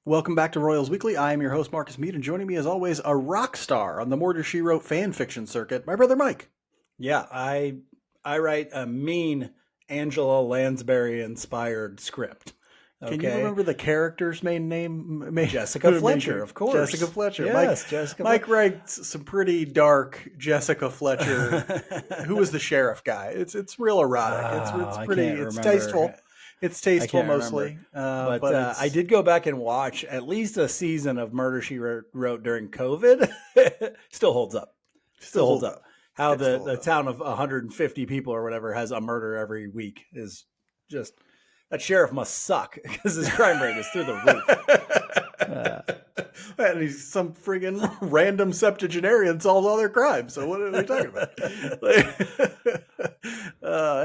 Welcome back to Royals Weekly. I am your host, Marcus Mead, and joining me as always, a rock star on the Murder, She Wrote fan fiction circuit, my brother Mike. Yeah, I write a mean Angela Lansbury inspired script. Can you Okay. remember the character's main name? Jessica Fletcher, of Jessica course. Fletcher. Yes, Jessica Mike writes some pretty dark Jessica Fletcher. Who was the sheriff guy? It's real erotic. It's I pretty. can't It's remember. tasteful. It's I tasteful can't remember. mostly, But but I it's did go back and watch at least a season of Murder She Wrote during COVID. Still holds up. still holds Up. up. How It still the holds up. town of 150 people or whatever has a murder every week is just that sheriff must suck because his crime rate is through the roof. And he's some friggin' random septuagenarian solves all their crimes. So what are we talking about?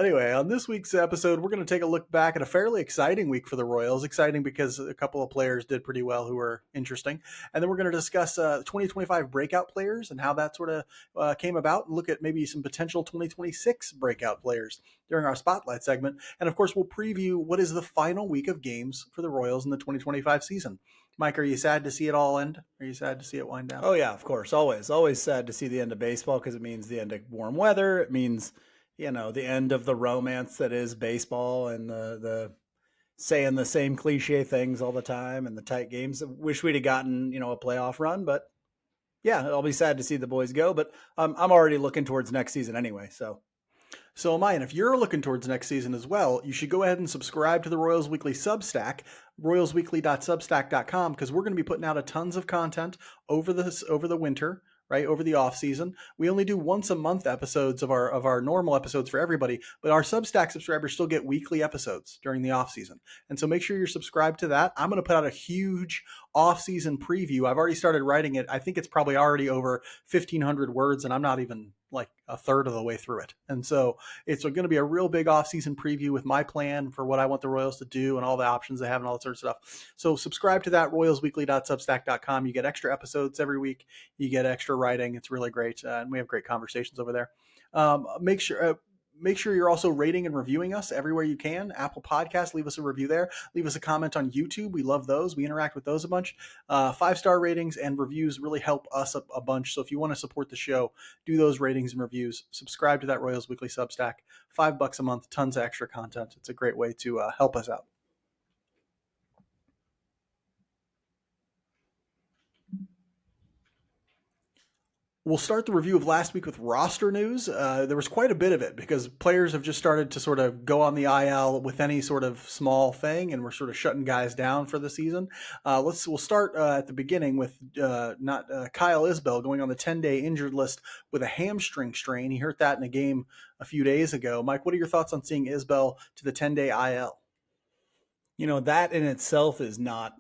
Anyway, on this week's episode, we're going to take a look back at a fairly exciting week for the Royals. Exciting because a couple of players did pretty well who were interesting. And then we're going to discuss 2025 breakout players and how that sort of came about, and look at maybe some potential 2026 breakout players during our spotlight segment. And of course, we'll preview what is the final week of games for the Royals in the 2025 season. Mike, are you sad to see it all end? Are you sad to see it wind down? Oh yeah, of course. Always sad to see the end of baseball because it means the end of warm weather. It means, the end of the romance that is baseball and the saying the same cliche things all the time and the tight games. I wish we'd have gotten, a playoff run, but yeah, I'll be sad to see the boys go, but I'm already looking towards next season anyway. So am I. And if you're looking towards next season as well, you should go ahead and subscribe to the Royals Weekly Substack, royalsweekly.substack.com, because we're going to be putting out a tons of content over the winter, right, over the off season. We only do once a month episodes of our normal episodes for everybody, but our Substack subscribers still get weekly episodes during the off season. And so make sure you're subscribed to that. I'm going to put out a huge off season preview. I've already started writing it. I think it's probably already over 1,500 words, and I'm not even like a third of the way through it. And so it's going to be a real big off-season preview with my plan for what I want the Royals to do and all the options they have and all that sort of stuff. So subscribe to that, royalsweekly.substack.com. You get extra episodes every week. You get extra writing. It's really great. And we have great conversations over there. Make sure you're also rating and reviewing us everywhere you can. Apple Podcasts, leave us a review there. Leave us a comment on YouTube. We love those. We interact with those a bunch. 5-star ratings and reviews really help us a bunch. So if you want to support the show, do those ratings and reviews. Subscribe to that Royals Weekly Substack. $5 a month, tons of extra content. It's a great way to help us out. We'll start the review of last week with roster news. There was quite a bit of it because players have just started to sort of go on the IL with any sort of small thing, and we're sort of shutting guys down for the season. We'll start at the beginning with Kyle Isbell going on the 10-day injured list with a hamstring strain. He hurt that in a game a few days ago. Mike, what are your thoughts on seeing Isbell to the 10-day IL? That in itself is not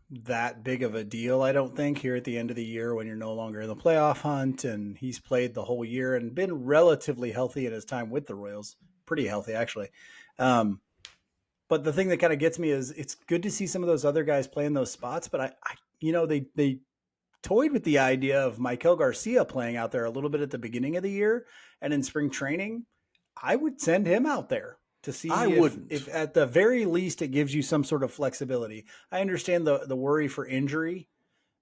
that big of a deal, I don't think, here at the end of the year when you're no longer in the playoff hunt, and he's played the whole year and been relatively healthy in his time with the Royals. Pretty healthy, actually. But the thing that kind of gets me is it's good to see some of those other guys play in those spots, but they toyed with the idea of Michael Garcia playing out there a little bit at the beginning of the year and in spring training. I would send him out there to see if at the very least it gives you some sort of flexibility. I understand the worry for injury,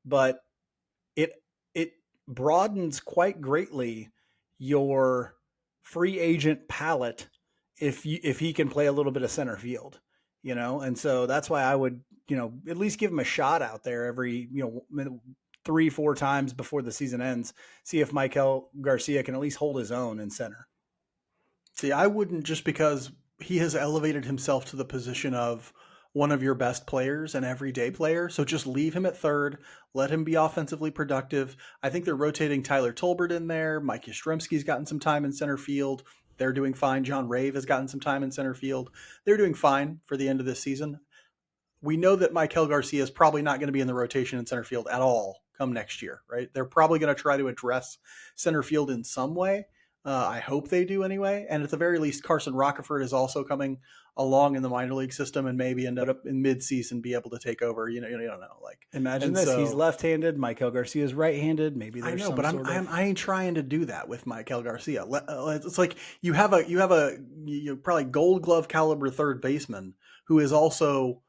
but it broadens quite greatly your free agent palette if he can play a little bit of center field, and so that's why I would, at least give him a shot out there every, 3-4 times before the season ends. See if Michael Garcia can at least hold his own in center. See, I wouldn't, just because he has elevated himself to the position of one of your best players, an everyday player. So just leave him at third. Let him be offensively productive. I think they're rotating Tyler Tolbert in there. Mike Yastrzemski's gotten some time in center field. They're doing fine. John Rave has gotten some time in center field. They're doing fine for the end of this season. We know that Michael Garcia is probably not going to be in the rotation in center field at all come next year, right? They're probably going to try to address center field in some way. I hope they do anyway. And at the very least, Carson Rockefort is also coming along in the minor league system and maybe end up in mid-season be able to take over. You don't know. Like, imagine this: he's left-handed. Michael Garcia is right-handed. Maybe there's I ain't trying to do that with Michael Garcia. It's like you have a probably Gold Glove caliber third baseman who is also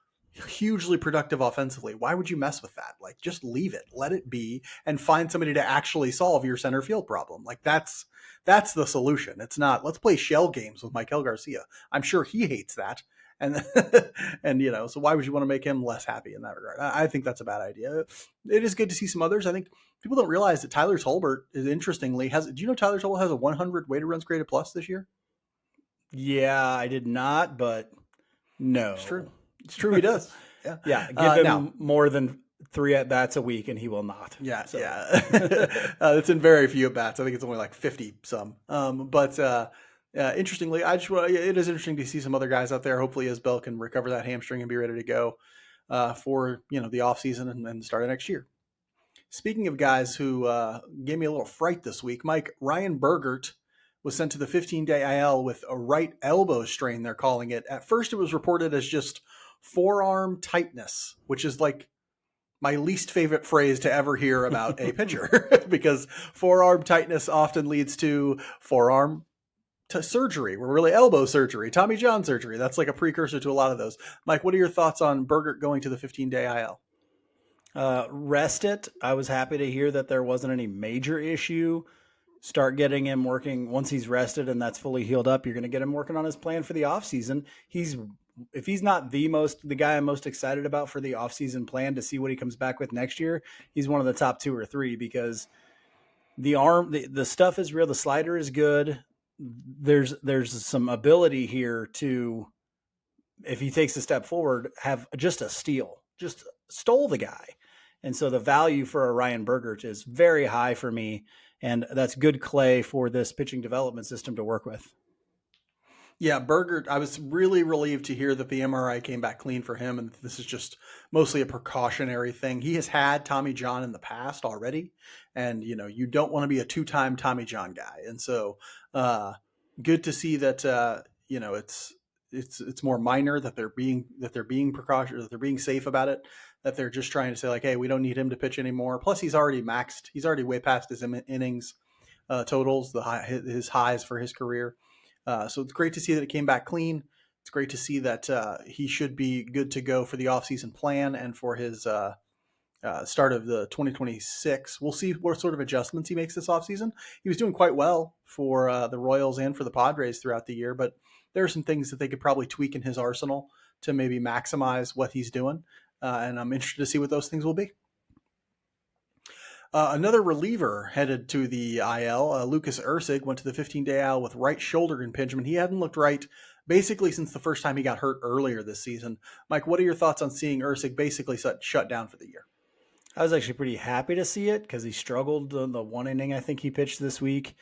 hugely productive offensively. Why would you mess with that? Like, just leave it, let it be, and find somebody to actually solve your center field problem. Like, that's the solution. It's not, let's play shell games with Michael Garcia. I'm sure he hates that. And and so why would you want to make him less happy in that regard? I think that's a bad idea. It is good to see some others. I think people don't realize that Tyler Tolbert is interestingly has. Do you know Tyler Tolbert has a 100 weighted runs created plus this year? Yeah, I did not, but It's true. no. It's true. He does. Yeah. Yeah, give Now, him more than 3 at bats a week, and he will not. yeah, So yeah. It's in very few at bats. I think it's only like 50 some. But interestingly, it is interesting to see some other guys out there. Hopefully, Isbell can recover that hamstring and be ready to go for the off season and the start of next year. Speaking of guys who gave me a little fright this week, Mike, Ryan Bergert was sent to the 15-day IL with a right elbow strain, they're calling it. At first, it was reported as just forearm tightness, which is like my least favorite phrase to ever hear about a pitcher because forearm tightness often leads to forearm surgery, or really elbow surgery, Tommy John surgery. That's like a precursor to a lot of those. Mike, what are your thoughts on Bergert going to the 15-day IL? rest it. I was happy to hear that there wasn't any major issue. Start getting him working once he's rested and that's fully healed up. You're going to get him working on his plan for the offseason. If he's not the guy I'm most excited about for the offseason plan to see what he comes back with next year, he's one of the top 2 or 3 because the stuff is real. The slider is good. There's some ability here to, if he takes a step forward, have just a steal, just stole the guy. And so the value for a Ryan Bergert is very high for me. And that's good clay for this pitching development system to work with. Yeah, Bergert, I was really relieved to hear that the MRI came back clean for him, and this is just mostly a precautionary thing. He has had Tommy John in the past already, and you don't want to be a 2-time Tommy John guy. And so good to see that it's more minor, that they're being precautionary, that they're being safe about it, that they're just trying to say like, hey, we don't need him to pitch anymore. Plus, he's already maxed. He's already way past his innings totals, his highs for his career. So it's great to see that it came back clean. It's great to see that he should be good to go for the offseason plan and for his start of the 2026. We'll see what sort of adjustments he makes this offseason. He was doing quite well for the Royals and for the Padres throughout the year, but there are some things that they could probably tweak in his arsenal to maybe maximize what he's doing. And I'm interested to see what those things will be. Another reliever headed to the IL, Lucas Ursig, went to the 15-day IL with right shoulder impingement. He hadn't looked right basically since the first time he got hurt earlier this season. Mike, what are your thoughts on seeing Ursig basically shut down for the year? I was actually pretty happy to see it because he struggled in the 1 inning I think he pitched this week,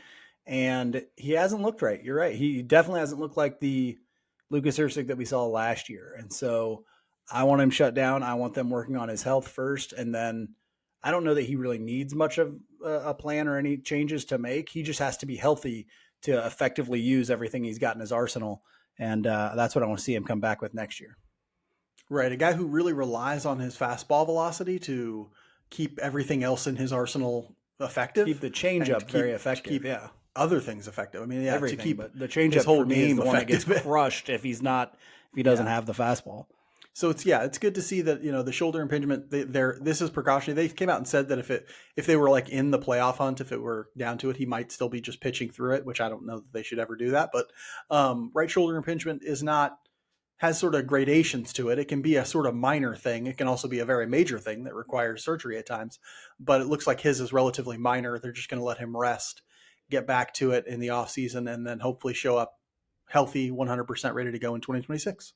and he hasn't looked right. You're right. He definitely hasn't looked like the Lucas Ursig that we saw last year. And so I want him shut down. I want them working on his health first, and then I don't know that he really needs much of a plan or any changes to make. He just has to be healthy to effectively use everything he's got in his arsenal. And that's what I want to see him come back with next year. Right. A guy who really relies on his fastball velocity to keep everything else in his arsenal effective. Keep the changeup very effective. Keep other things effective. I mean, yeah, everything, to keep but the changeup his whole for me is game the one that gets effective. crushed if he doesn't have the fastball. So it's good to see that the shoulder impingement. This is precautionary. They came out and said that if they were like in the playoff hunt, if it were down to it, he might still be just pitching through it, which I don't know that they should ever do that. But right shoulder impingement has sort of gradations to it. It can be a sort of minor thing. It can also be a very major thing that requires surgery at times. But it looks like his is relatively minor. They're just going to let him rest, get back to it in the off season, and then hopefully show up healthy, 100% ready to go in 2026.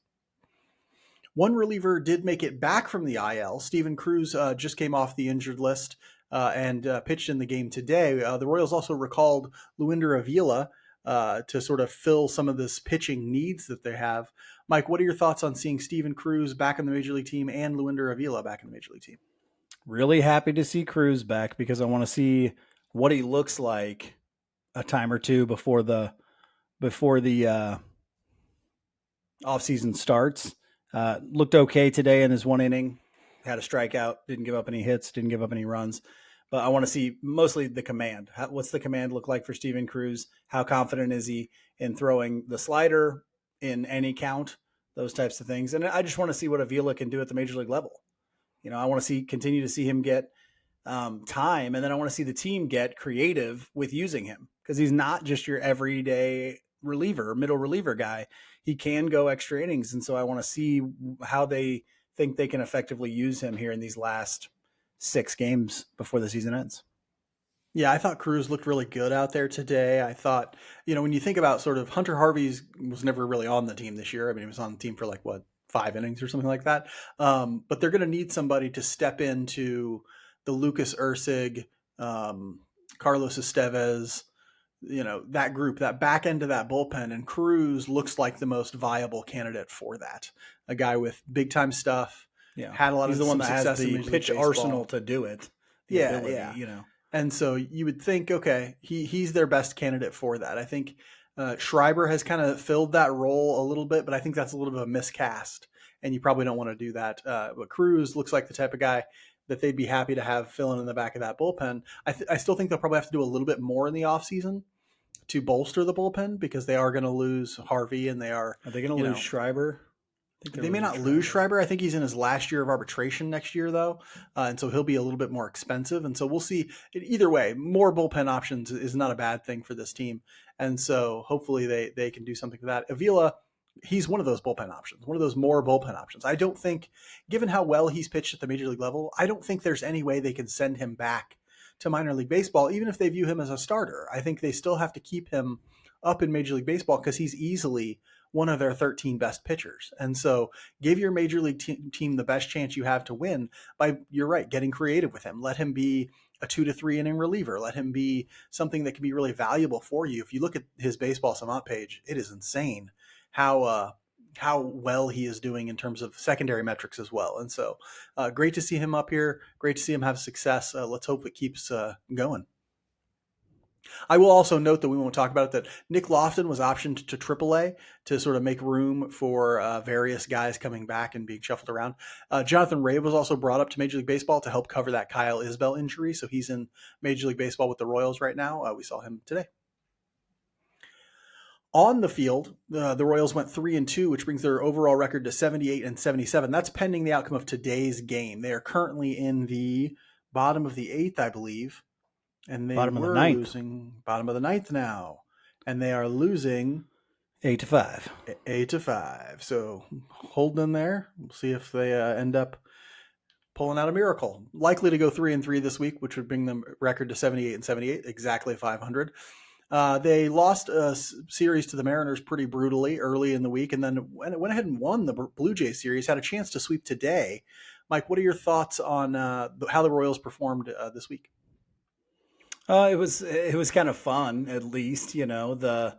One reliever did make it back from the IL. Steven Cruz just came off the injured list and pitched in the game today. The Royals also recalled Luinder Avila to sort of fill some of this pitching needs that they have. Mike, what are your thoughts on seeing Steven Cruz back in the Major League team and Luinder Avila back in the Major League team? Really happy to see Cruz back because I want to see what he looks like a time or two before the offseason starts. Looked okay today in his 1 inning, had a strikeout, didn't give up any hits, didn't give up any runs. But I want to see mostly the command. What's the command look like for Steven Cruz? How confident is he in throwing the slider in any count, those types of things. And I just want to see what Avila can do at the major league level. I want to continue to see him get time, and then I want to see the team get creative with using him, because he's not just your everyday reliever, middle reliever guy. He can go extra innings, and so I want to see how they think they can effectively use him here in these last 6 games before the season ends. Yeah, I thought Cruz looked really good out there today. I thought, when you think about sort of Hunter Harvey's was never really on the team this year. I mean, he was on the team for like what, 5 innings or something like that. But they're going to need somebody to step into the Lucas Ursig, Carlos Estevez, that group, that back end of that bullpen. And Cruz looks like the most viable candidate for that. A guy with big time stuff. Yeah, had a lot he's of the one that success has in the Major League pitch Baseball. arsenal to do it. The ability, Yeah. And so you would think, okay, he's their best candidate for that. I think Schreiber has kind of filled that role a little bit, but I think that's a little bit of a miscast, and you probably don't want to do that. But Cruz looks like the type of guy that they'd be happy to have filling in the back of that bullpen. I still think they'll probably have to do a little bit more in the offseason to bolster the bullpen, because they are going to lose Harvey, and are they going to lose Schreiber? They may not lose Schreiber. I think he's in his last year of arbitration next year, though, and so he'll be a little bit more expensive. And so we'll see. Either way, more bullpen options is not a bad thing for this team, and so hopefully they can do something with that. Avila, he's one of those bullpen options, one of those more bullpen options. I don't think, given how well he's pitched at the major league level, I don't think there's any way they can send him back to minor league baseball, even if they view him as a starter. I think they still have to keep him up in Major League Baseball, because he's easily one of their 13 best pitchers. And so give your major league team the best chance you have to win by, you're right, getting creative with him. Let him be a 2 to 3 inning reliever. Let him be something that can be really valuable for you. If you look at his baseball sum up page, it is insane how well he is doing in terms of secondary metrics as well. And so great to see him up here. Great to see him have success. Let's hope it keeps going. I will also note that we won't talk about it, that Nick Lofton was optioned to AAA to sort of make room for various guys coming back and being shuffled around. Jonathan Ray was also brought up to Major League Baseball to help cover that Kyle Isbell injury. So he's in Major League Baseball with the Royals right now. We saw him today. On the field, the Royals went 3-2, which brings their overall record to 78 and 77. That's pending the outcome of today's game. They are currently in the bottom of the 8th, I believe. And they were losing bottom of the 9th now. And they are losing 8-5. 8-5. So holding them there. We'll see if they end up pulling out a miracle. Likely to go 3-3 this week, which would bring them record to 78 and 78, exactly 500. They lost a series to the Mariners pretty brutally early in the week, and then went ahead and won the Blue Jays series. Had a chance to sweep today. Mike, what are your thoughts on how the Royals performed this week? It was kind of fun, at least. The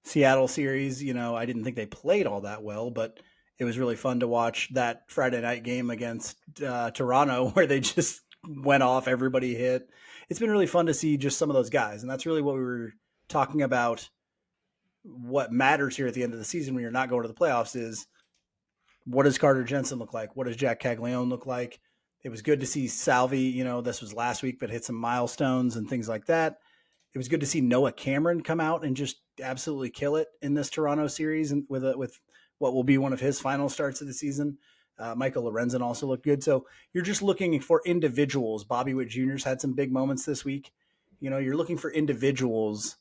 Seattle series. I didn't think they played all that well, but it was really fun to watch that Friday night game against Toronto, where they just went off. Everybody hit. It's been really fun to see just some of those guys, and that's really what we were talking about. What matters here at the end of the season when you're not going to the playoffs is, what does Carter Jensen look like? What does Jack Caglione look like? It was good to see Salvi, this was last week, but hit some milestones and things like that. It was good to see Noah Cameron come out and just absolutely kill it in this Toronto series, and with what will be one of his final starts of the season. Michael Lorenzen also looked good. So you're just looking for individuals. Bobby Witt Jr.'s had some big moments this week. You're looking for individuals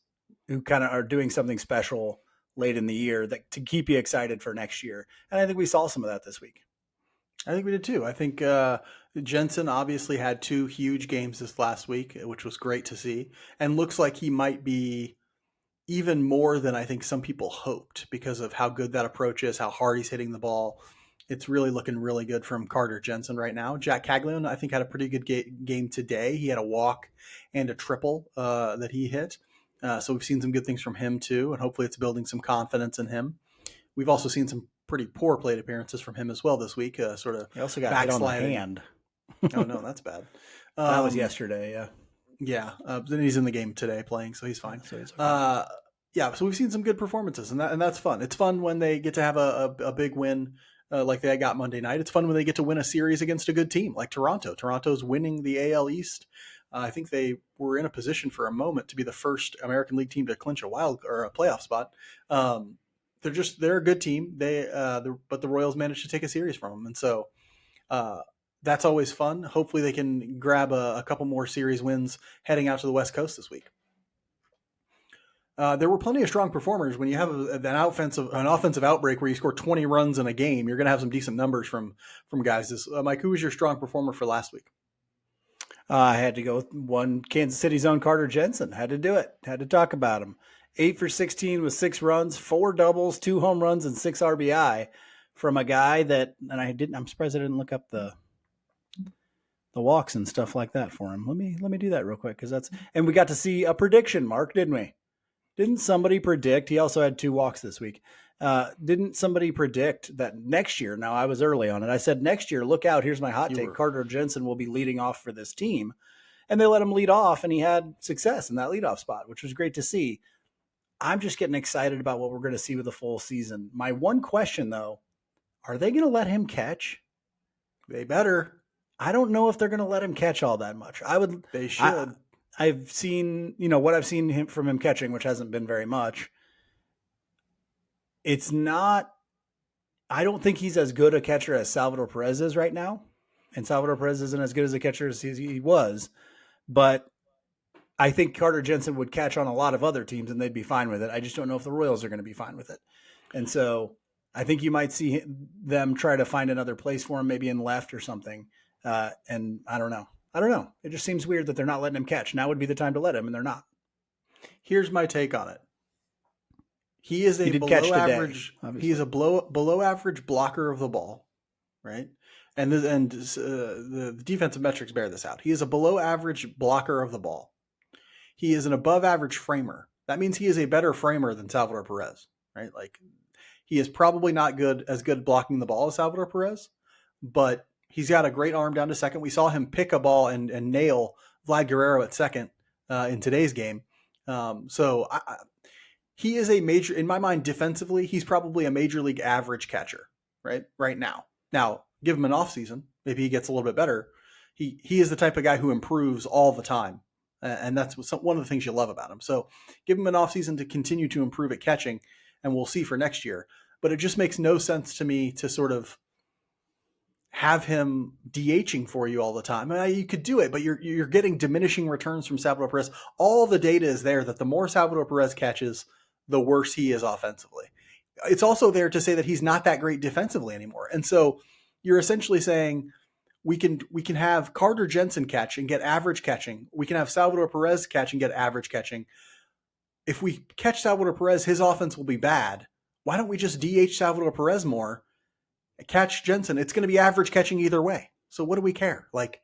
who kind of are doing something special late in the year that to keep you excited for next year. And I think we saw some of that this week. I think we did too. I think Jensen obviously had 2 huge games this last week, which was great to see, and looks like he might be even more than I think some people hoped, because of how good that approach is, how hard he's hitting the ball. It's really looking really good from Carter Jensen right now. Jack Caglione, I think, had a pretty good game today. He had a walk and a triple that he hit. So we've seen some good things from him too, and hopefully it's building some confidence in him. We've also seen some pretty poor plate appearances from him as well this week. Sort of he also got hit on the hand. Oh no, that's bad. That was yesterday. Yeah. Yeah. Then he's in the game today playing, so he's fine. So he's okay. Yeah. So we've seen some good performances, and that's fun. It's fun when they get to have a big win like they got Monday night. It's fun when they get to win a series against a good team like Toronto. Toronto's winning the AL East. I think they were in a position for a moment to be the first American League team to clinch a playoff spot. they're a good team. But the Royals managed to take a series from them, and so uh, that's always fun. Hopefully, they can grab a couple more series wins heading out to the West Coast this week. There were plenty of strong performers. When you have an offensive outbreak where you score 20 runs in a game, you're going to have some decent numbers from guys. Mike, who was your strong performer for last week? I had to go with one Kansas City's own Carter Jensen. Had to do it. Had to talk about him. 8 for 16 with 6 runs, 4 doubles, 2 home runs, and 6 RBI from a guy that, and I'm surprised I didn't look up the walks and stuff like that for him. Let me do that real quick and we got to see a prediction, Mark, didn't we? Didn't somebody predict? He also had 2 walks this week. Didn't somebody predict that next year? Now I was early on it. I said next year, look out. Here's my hot take. Carter Jensen will be leading off for this team, and they let him lead off, and he had success in that leadoff spot, which was great to see. I'm just getting excited about what we're going to see with the full season. My one question, though, are they going to let him catch? They better. I don't know if they're going to let him catch all that much. They should. I've seen, what I've seen from him catching, which hasn't been very much. It's not, I don't think he's as good a catcher as Salvador Perez is right now. And Salvador Perez isn't as good as a catcher as he was. But I think Carter Jensen would catch on a lot of other teams and they'd be fine with it. I just don't know if the Royals are going to be fine with it. And so I think you might see them try to find another place for him, maybe in left or something. And I don't know. It just seems weird that they're not letting him catch. Now would be the time to let him, and they're not. Here's my take on it. He is a below average. He is a below average blocker of the ball, right? And the defensive metrics bear this out. He is a below average blocker of the ball. He is an above average framer. That means he is a better framer than Salvador Perez, right? Like he is probably not as good blocking the ball as Salvador Perez, but he's got a great arm down to second. We saw him pick a ball and nail Vlad Guerrero at second in today's game. He is a major, in my mind, defensively, he's probably a major league average catcher, right now. Now, give him an offseason. Maybe he gets a little bit better. He is the type of guy who improves all the time. And that's one of the things you love about him. So give him an offseason to continue to improve at catching, and we'll see for next year. But it just makes no sense to me to sort of have him DHing for you all the time. I mean, you could do it, but you're getting diminishing returns from Salvador Perez. All the data is there that the more Salvador Perez catches, the worse he is offensively. It's also there to say that he's not that great defensively anymore. And so you're essentially saying we can have Carter Jensen catch and get average catching. We can have Salvador Perez catch and get average catching. If we catch Salvador Perez, his offense will be bad. Why don't we just DH Salvador Perez more? Catch Jensen. It's going to be average catching either way. So what do we care? Like,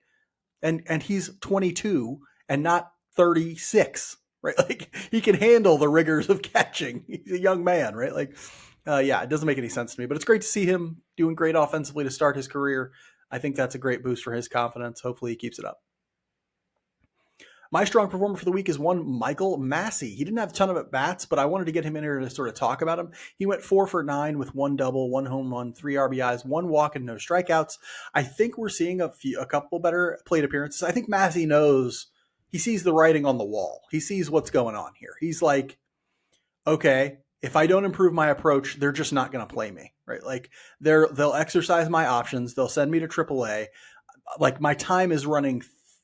and he's 22 and not 36, right? Like he can handle the rigors of catching. He's a young man, right? Like, it doesn't make any sense to me, but it's great to see him doing great offensively to start his career. I think that's a great boost for his confidence. Hopefully he keeps it up. My strong performer for the week is one Michael Massey. He didn't have a ton of at-bats, but I wanted to get him in here to sort of talk about him. He went 4 for 9 with 1 double, 1 home run, 3 RBIs, 1 walk, and no strikeouts. I think we're seeing a couple better plate appearances. I think Massey knows, he sees the writing on the wall. He sees what's going on here. He's like, okay, if I don't improve my approach, they're just not going to play me, right? Like they'll exercise my options. They'll send me to AAA. Like my time is running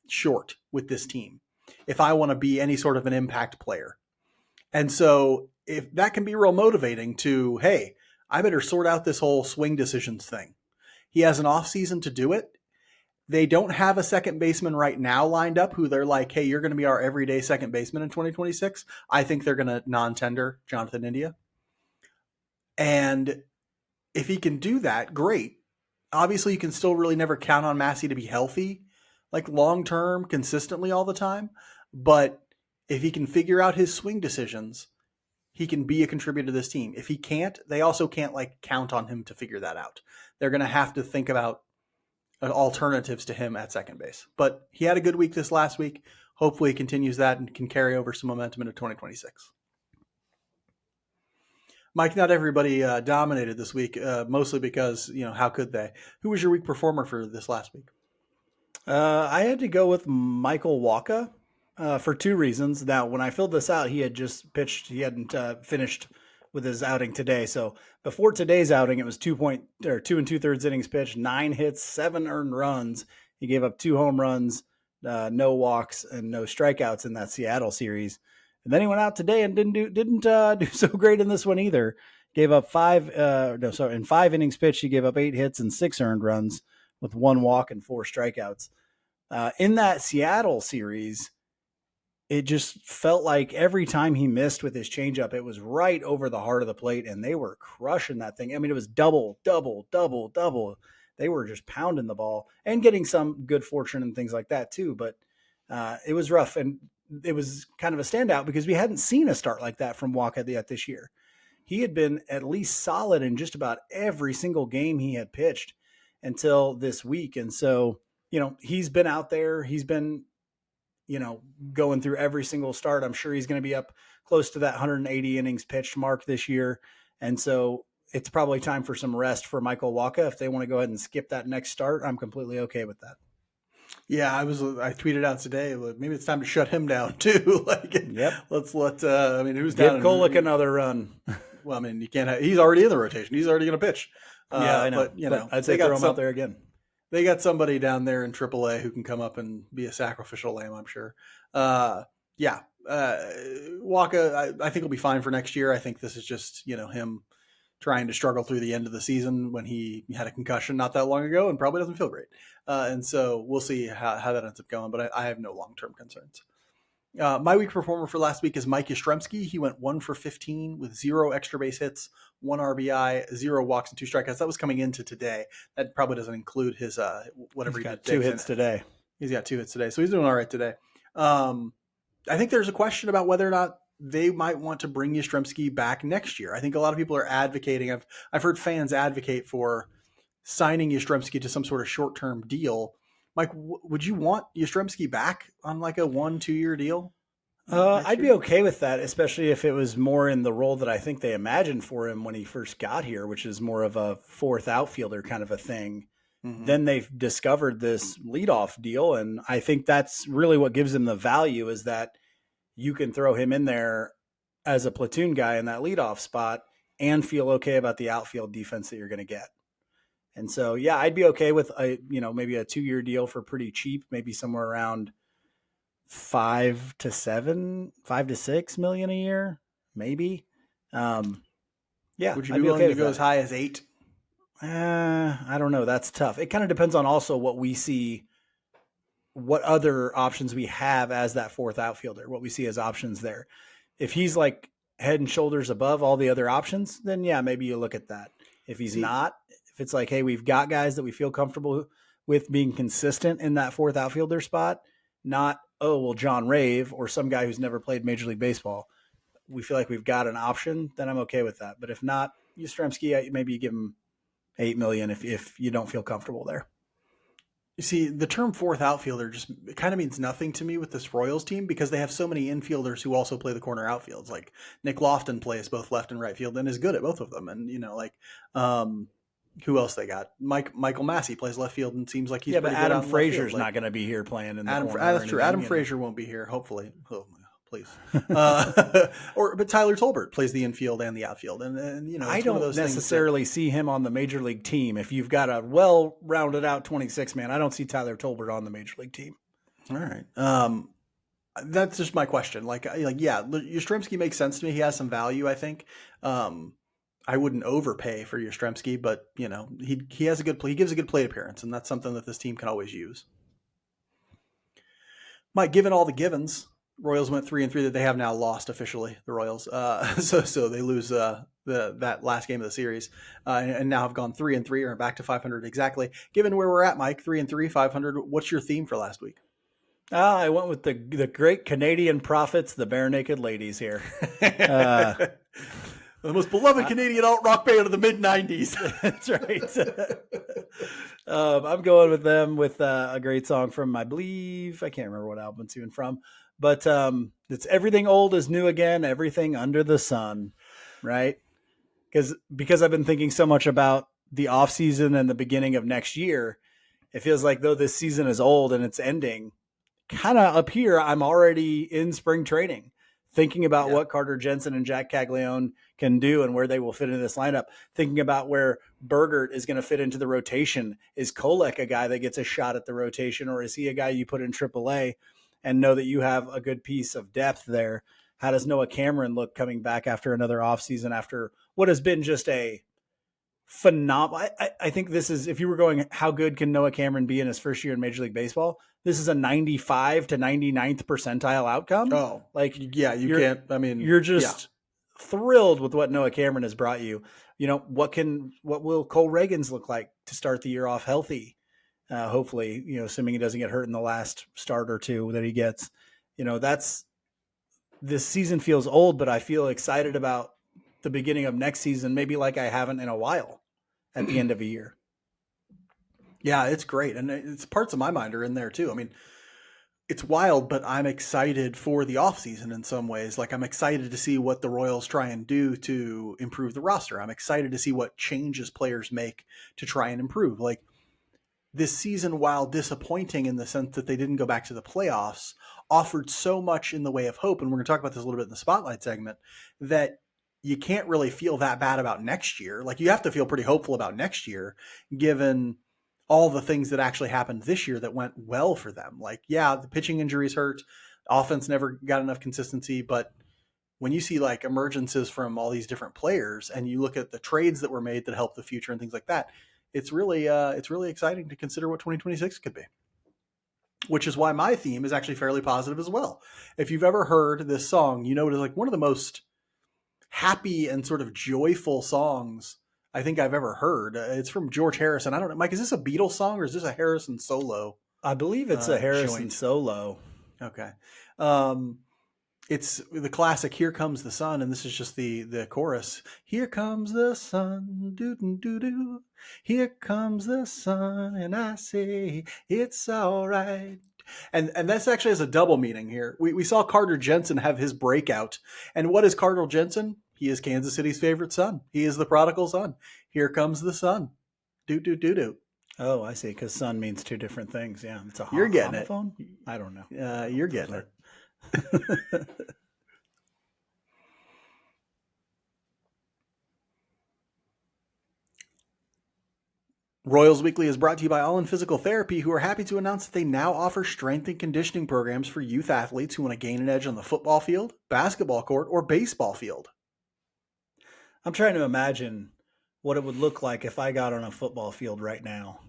short with this team if I want to be any sort of an impact player. And so if that can be real motivating to, hey, I better sort out this whole swing decisions thing. He has an off season to do it. They don't have a second baseman right now lined up who they're like, hey, you're going to be our everyday second baseman in 2026. I think they're going to non-tender Jonathan India. And if he can do that, great. Obviously, you can still really never count on Massey to be healthy, like long-term, consistently all the time. But if he can figure out his swing decisions, he can be a contributor to this team. If he can't, they also can't like count on him to figure that out. They're going to have to think about alternatives to him at second base. But he had a good week this last week. Hopefully he continues that and can carry over some momentum into 2026. Mike, not everybody dominated this week, mostly because, how could they? Who was your week performer for this last week? I had to go with Michael Wacha for 2 reasons. Now, when I filled this out, he had just pitched. He hadn't finished with his outing today. So before today's outing, it was 2 and 2/3 innings pitched, 9 hits, 7 earned runs. He gave up 2 home runs, no walks, and no strikeouts in that Seattle series. And then he went out today and didn't do so great in this one either. Gave up in 5 innings pitched, he gave up 8 hits and 6 earned runs with 1 walk and 4 strikeouts. In that Seattle series, it just felt like every time he missed with his changeup, it was right over the heart of the plate, and they were crushing that thing. I mean, it was double, double, double, double. They were just pounding the ball and getting some good fortune and things like that too. But it was rough, and it was kind of a standout because we hadn't seen a start like that from Walker yet this year. He had been at least solid in just about every single game he had pitched until this week. And so, he's been out there. He's been going through every single start. I'm sure he's going to be up close to that 180 innings pitched mark this year. And so it's probably time for some rest for Michael Wacha. If they want to go ahead and skip that next start, I'm completely okay with that. Yeah, I tweeted out today, maybe it's time to shut him down too. Yep. Let's who's Give down? Golick another run. Well, you can't he's already in the rotation. He's already going to pitch. Yeah, I know. But, I'd say throw him out there again. They got somebody down there in AAA who can come up and be a sacrificial lamb, I'm sure. Wacha, I think he'll be fine for next year. I think this is just, him trying to struggle through the end of the season when he had a concussion not that long ago and probably doesn't feel great. And so we'll see how that ends up going, but I have no long-term concerns. My week performer for last week is Mike Yastrzemski. He went 1 for 15 with 0 extra base hits, 1 RBI, 0 walks, and 2 strikeouts. That was coming into today. That probably doesn't include his whatever he got did. 2 hits today. He's got 2 hits today, so he's doing all right today. I think there's a question about whether or not they might want to bring Yastrzemski back next year. I think a lot of people are advocating. I've heard fans advocate for signing Yastrzemski to some sort of short-term deal. Mike, would you want Yastrzemski back on like a 1-2 year deal? I'd be okay with that, especially if it was more in the role that I think they imagined for him when he first got here, which is more of a fourth outfielder kind of a thing. Mm-hmm. Then they've discovered this leadoff deal, and I think that's really what gives him the value is that you can throw him in there as a platoon guy in that leadoff spot and feel okay about the outfield defense that you're going to get. And so, yeah, I'd be okay with maybe a 2-year deal for pretty cheap, maybe somewhere around 5 to 6 million a year, maybe. Yeah. Would you be willing to go as high as 8? I don't know. That's tough. It kind of depends on also what we see, what other options we have as that fourth outfielder, what we see as options there. If he's like head and shoulders above all the other options, then yeah, maybe you look at that. If he's not, if it's like, hey, we've got guys that we feel comfortable with being consistent in that fourth outfielder spot, not, John Rave or some guy who's never played Major League Baseball. We feel like we've got an option, then I'm okay with that. But if not, Yastrzemski, maybe you give him $8 million if you don't feel comfortable there. You see, the term fourth outfielder just kind of means nothing to me with this Royals team because they have so many infielders who also play the corner outfields. Like Nick Lofton plays both left and right field and is good at both of them. And, who else they got? Michael Massey plays left field and seems like he's pretty good. But Adam Frazier's not going to be here playing in the corner. That's true. Adam Frazier won't be here, hopefully. Oh, please. But Tyler Tolbert plays the infield and the outfield, and I don't necessarily see him on the major league team. If you've got a well-rounded out 26 man, I don't see Tyler Tolbert on the major league team. All right. That's just my question. Yastrzemski makes sense to me. He has some value, I think. I wouldn't overpay for Yastrzemski, but he has a good play. He gives a good plate appearance, and that's something that this team can always use. Mike, given all the givens, Royals went 3-3 that they have now lost officially. The Royals, so they lose that last game of the series, and now have gone 3-3 or back to 500 exactly. Given where we're at, Mike, 3-3, 500. What's your theme for last week? I went with the great Canadian prophets, the Bare Naked Ladies here. The most beloved Canadian alt rock band of the mid '90s. That's right. I'm going with them with a great song from, I believe, I can't remember what album it's even from, but it's Everything Old is New Again, Everything Under the Sun, right? Because I've been thinking so much about the off season and the beginning of next year, it feels like though this season is old and it's ending, kind of up here, I'm already in spring training. thinking about Yeah. what Carter Jensen and Jack Caglione can do and where they will fit into this lineup, thinking about where Bergert is going to fit into the rotation. Is Kolek a guy that gets a shot at the rotation, or is he a guy you put in AAA and know that you have a good piece of depth there? How does Noah Cameron look coming back after another offseason after what has been just a phenomenal? I think this is, if you were going, how good can Noah Cameron be in his first year in Major League Baseball? This is a 95 to 99th percentile outcome. Oh, Like, yeah, you you're can't. I mean, you're yeah. just thrilled with what Noah Cameron has brought you. What will Cole Reagans look like to start the year off healthy? Hopefully, assuming he doesn't get hurt in the last start or two that he gets. That's, this season feels old, but I feel excited about the beginning of next season, maybe like I haven't in a while at the end of a year. Yeah, it's great. And it's parts of my mind are in there too. I mean, it's wild, but I'm excited for the offseason in some ways. Like, I'm excited to see what the Royals try and do to improve the roster. I'm excited to see what changes players make to try and improve. Like, this season, while disappointing in the sense that they didn't go back to the playoffs, offered so much in the way of hope. And we're going to talk about this a little bit in the spotlight segment, that you can't really feel that bad about next year. Like, you have to feel pretty hopeful about next year, given all the things that actually happened this year that went well for them. Like, yeah, the pitching injuries hurt. Offense never got enough consistency, but when you see like emergences from all these different players and you look at the trades that were made that help the future and things like that, it's really exciting to consider what 2026 could be. Which is why my theme is actually fairly positive as well. If you've ever heard this song, it is like one of the most happy and sort of joyful songs I think I've ever heard. It's from George Harrison. I don't know, Mike, is this a Beatles song or is this a Harrison solo? I believe it's a Harrison joint? solo. Okay. It's the classic "Here Comes the Sun," and this is just the chorus. Here comes the sun, doo doo doo doo. Here comes the sun, and I say it's all right. And this actually has a double meaning here. We saw Carter Jensen have his breakout, and what is Carter Jensen? He is Kansas City's favorite son. He is the prodigal son. Here comes the sun, doo doo doo doo. Oh, I see. Because sun means two different things. Yeah, it's a You're getting homophone. I don't know. You're getting it. Royals Weekly is brought to you by All in Physical Therapy, who are happy to announce that they now offer strength and conditioning programs for youth athletes who want to gain an edge on the football field, basketball court, or baseball field. I'm trying to imagine what it would look like if I got on a football field right now.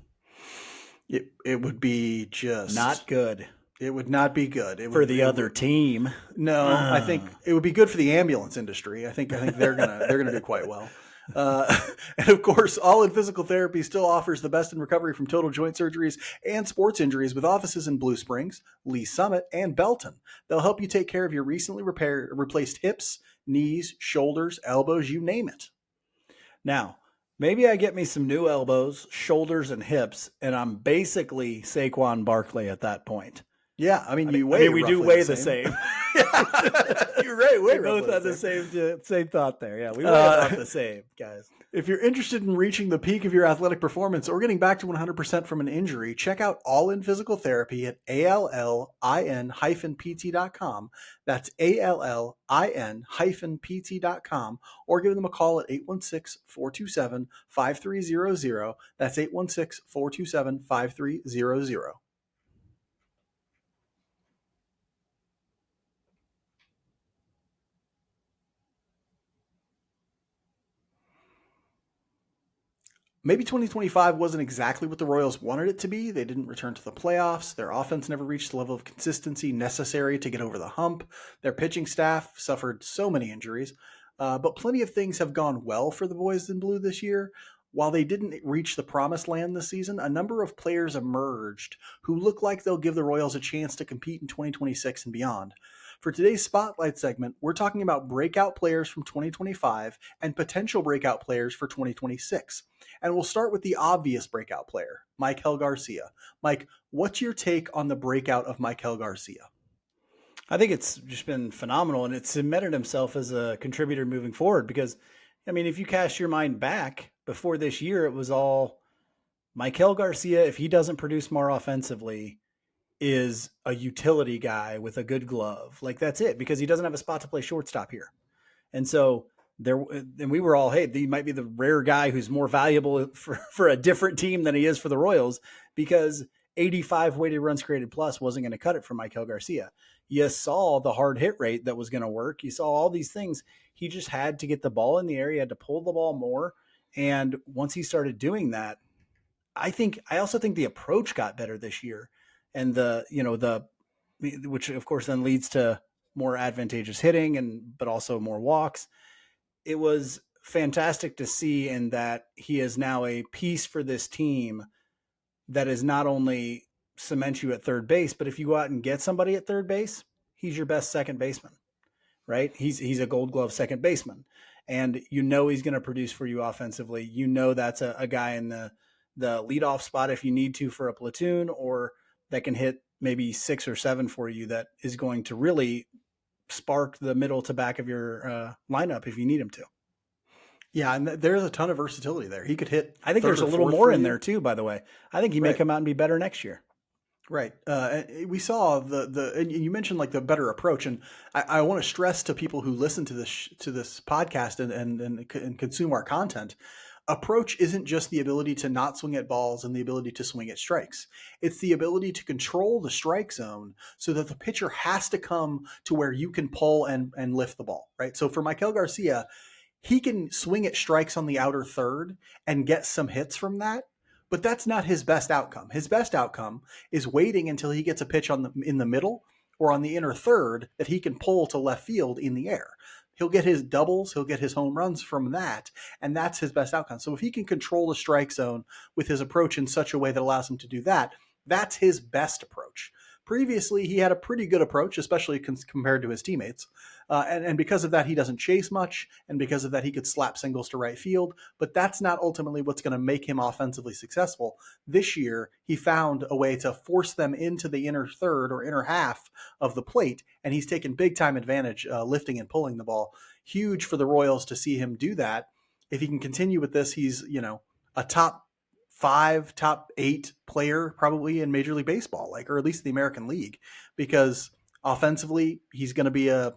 It would be just not good. It would not be good. For the other team. No, I think it would be good for the ambulance industry. I think they're gonna do quite well. And of course, All in Physical Therapy still offers the best in recovery from total joint surgeries and sports injuries with offices in Blue Springs, Lee Summit, and Belton. They'll help you take care of your recently replaced hips, knees, shoulders, elbows, you name it. Now, maybe I get me some new elbows, shoulders, and hips, and I'm basically Saquon Barkley at that point. Yeah, I mean, we do weigh the same. You're right. We both had the same thought there. Yeah, we weigh about the same, guys. If you're interested in reaching the peak of your athletic performance or getting back to 100% from an injury, check out All in Physical Therapy at allin-pt.com. That's allin-pt.com, or give them a call at 816-427-5300. That's 816-427-5300. Maybe 2025 wasn't exactly what the Royals wanted it to be. They didn't return to the playoffs. Their offense never reached the level of consistency necessary to get over the hump. Their pitching staff suffered so many injuries. But plenty of things have gone well for the boys in blue this year. While they didn't reach the promised land this season, a number of players emerged who look like they'll give the Royals a chance to compete in 2026 and beyond. For today's Spotlight segment, we're talking about breakout players from 2025 and potential breakout players for 2026. And we'll start with the obvious breakout player, Maikel Garcia. Mike, what's your take on the breakout of Maikel Garcia? I think it's just been phenomenal, and it's cemented himself as a contributor moving forward because, I mean, if you cast your mind back before this year, it was all Maikel Garcia. If he doesn't produce more offensively, is a utility guy with a good glove. Like that's it, because he doesn't have a spot to play shortstop here. And so there, and we were all, hey, he might be the rare guy who's more valuable for a different team than he is for the Royals, because 85 weighted runs created plus wasn't going to cut it for Michael Garcia. You saw the hard hit rate that was going to work. You saw all these things. He just had to get the ball in the air. He had to pull the ball more. And once he started doing that, I also think the approach got better this year, and which of course then leads to more advantageous hitting but also more walks. It was fantastic to see in that he is now a piece for this team that is not only cement you at third base, but if you go out and get somebody at third base, he's your best second baseman, right? He's a Gold Glove second baseman, and he's going to produce for you offensively. That's a guy in the leadoff spot if you need to for a platoon, or that can hit maybe 6 or 7 for you. That is going to really spark the middle to back of your lineup if you need him to. Yeah, and there's a ton of versatility there. He could hit. I think there's a little more in there too, by the way. I think he may come out and be better next year. Right. We saw and you mentioned like the better approach, and I want to stress to people who listen to this podcast and consume our content. Approach isn't just the ability to not swing at balls and the ability to swing at strikes. It's the ability to control the strike zone so that the pitcher has to come to where you can pull and lift the ball, right? So for Michael Garcia, he can swing at strikes on the outer third and get some hits from that, but that's not his best outcome. His best outcome is waiting until he gets a pitch in the middle or on the inner third that he can pull to left field in the air. He'll get his doubles, he'll get his home runs from that, and that's his best outcome. So if he can control the strike zone with his approach in such a way that allows him to do that, that's his best approach. Previously, he had a pretty good approach, especially compared to his teammates. And because of that, he doesn't chase much. And because of that, he could slap singles to right field. But that's not ultimately what's going to make him offensively successful. This year, he found a way to force them into the inner third or inner half of the plate. And he's taken big time advantage lifting and pulling the ball. Huge for the Royals to see him do that. If he can continue with this, he's, a top 5, top 8 player probably in Major League Baseball, or at least the American League, because offensively he's going to be a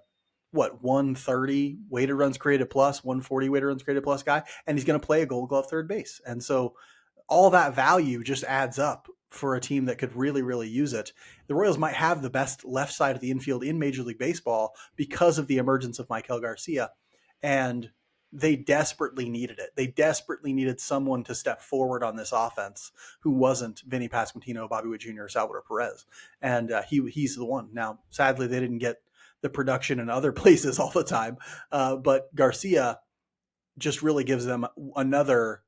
130 weighted runs created plus, 140 weighted runs created plus guy, and he's going to play a Gold Glove third base. And so all that value just adds up for a team that could really, really use it. The Royals might have the best left side of the infield in Major League Baseball because of the emergence of Michael Garcia, and they desperately needed it. They desperately needed someone to step forward on this offense who wasn't Vinny Pasquantino, Bobby Witt Jr., or Salvador Perez. And he's the one. Now, sadly, they didn't get the production in other places all the time. But Garcia just really gives them another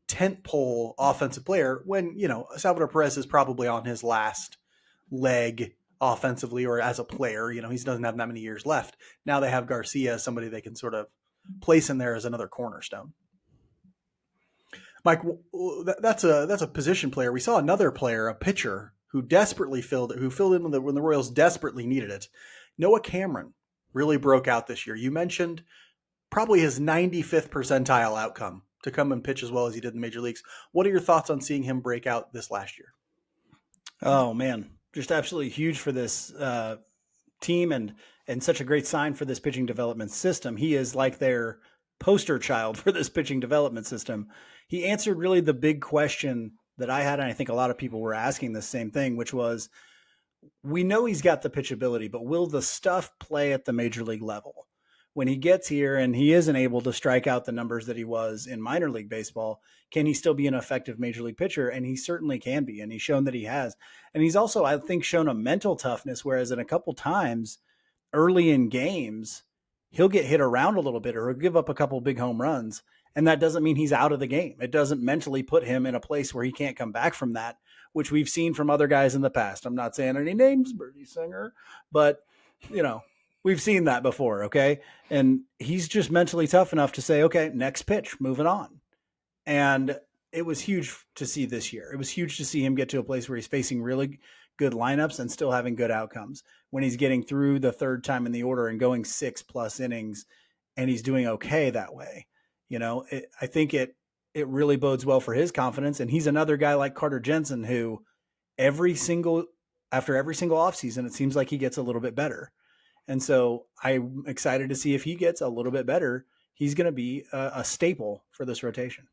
tentpole offensive player when, Salvador Perez is probably on his last leg offensively or as a player. He doesn't have that many years left. Now they have Garcia as somebody they can sort of place in there as another cornerstone. Mike, that's a position player. We saw another player, a pitcher, who desperately filled in when the Royals desperately needed it. Noah Cameron really broke out this year. You mentioned probably his 95th percentile outcome to come and pitch as well as he did in the major leagues. What are your thoughts on seeing him break out this last year? Oh man, just absolutely huge for this team and such a great sign for this pitching development system. He is like their poster child for this pitching development system. He answered really the big question that I had, and I think a lot of people were asking the same thing, which was, we know he's got the pitchability, but will the stuff play at the major league level? When he gets here and he isn't able to strike out the numbers that he was in minor league baseball, can he still be an effective major league pitcher? And he certainly can be. And he's shown that he has. And he's also, I think, shown a mental toughness, whereas in a couple times early in games, he'll get hit around a little bit or he'll give up a couple big home runs. And that doesn't mean he's out of the game. It doesn't mentally put him in a place where he can't come back from that, which we've seen from other guys in the past. I'm not saying any names, Birdie Singer, but, we've seen that before, okay? And he's just mentally tough enough to say, okay, next pitch, moving on. And it was huge to see this year. It was huge to see him get to a place where he's facing really good lineups and still having good outcomes. When he's getting through the third time in the order and going 6+ innings, and he's doing okay that way. I think it really bodes well for his confidence. And he's another guy like Carter Jensen, who every single after every single offseason, it seems like he gets a little bit better. And so I'm excited to see if he gets a little bit better. He's going to be a staple for this rotation.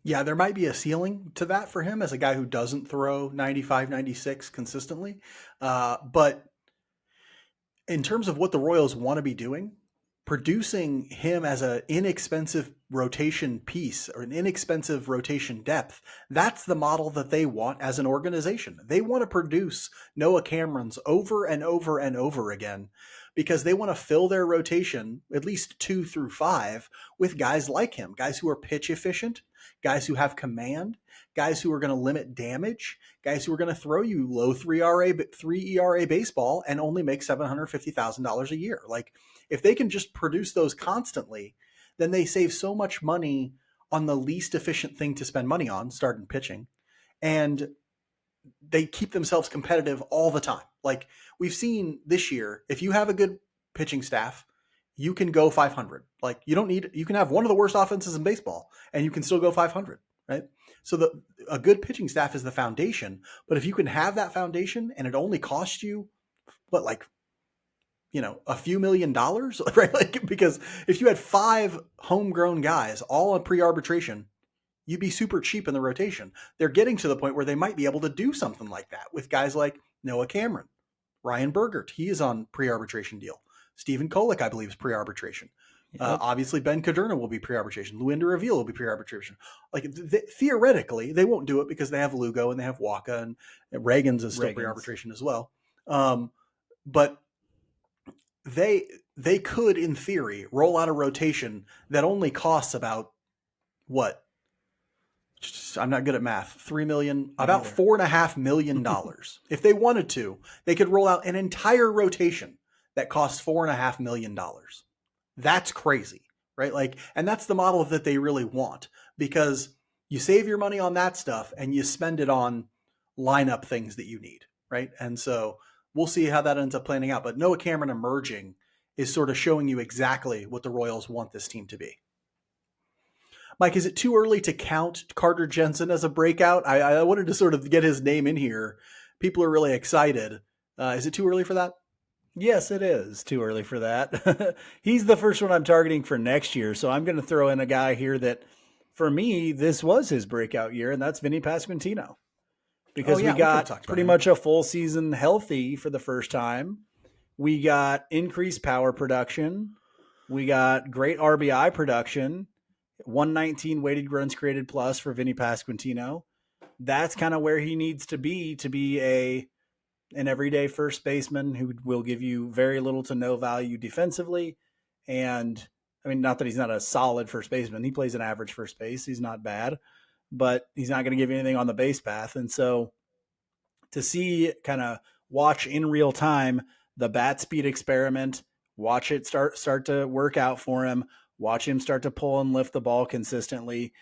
Yeah, there might be a ceiling to that for him as a guy who doesn't throw 95, 96 consistently. But in terms of what the Royals want to be doing, producing him as an inexpensive rotation piece or an inexpensive rotation depth, that's the model that they want as an organization. They want to produce Noah Camerons over and over and over again because they want to fill their rotation, at least 2 through 5, with guys like him, guys who are pitch efficient, guys who have command, guys who are going to limit damage, guys who are going to throw you low 3 ERA baseball and only make $750,000 a year. Like, if they can just produce those constantly, then they save so much money on the least efficient thing to spend money on, starting pitching, and they keep themselves competitive all the time. Like we've seen this year, if you have a good pitching staff, you can go 500. Like you can have one of the worst offenses in baseball and you can still go 500, right? So a good pitching staff is the foundation, but if you can have that foundation and it only costs you a few $1,000,000, right? Like, because if you had 5 homegrown guys all on pre-arbitration, you'd be super cheap in the rotation. They're getting to the point where they might be able to do something like that with guys like Noah Cameron, Ryan Bergert. He is on pre-arbitration deal. Stephen Kolek, I believe, is pre-arbitration. Yep. Obviously, Ben Cadurna will be pre-arbitration. Luinder Reveal will be pre-arbitration. Like theoretically, they won't do it because they have Lugo and they have Waka and Reagans is still pre-arbitration as well. But they could, in theory, roll out a rotation that only costs about what? I'm not good at math. $3 million, about $4.5 million. If they wanted to, they could roll out an entire rotation that costs $4.5 million. That's crazy, right? Like, and that's the model that they really want because you save your money on that stuff and you spend it on lineup things that you need, right? And so we'll see how that ends up planning out. But Noah Cameron emerging is sort of showing you exactly what the Royals want this team to be. Mike, is it too early to count Carter Jensen as a breakout? I wanted to sort of get his name in here. People are really excited. Is it too early for that? Yes, it is too early for that. He's the first one I'm targeting for next year. So I'm going to throw in a guy here that, for me, this was his breakout year, and that's Vinny Pasquantino. Because we got pretty much a full season healthy for the first time. We got increased power production. We got great RBI production. 119 weighted runs created plus for Vinny Pasquantino. That's kind of where he needs to be an everyday first baseman who will give you very little to no value defensively. And I mean, not that he's not a solid first baseman. He plays an average first base. He's not bad, but he's not going to give you anything on the base path. And so to see watch in real time the bat speed experiment, watch it start to work out for him, watch him start to pull and lift the ball consistently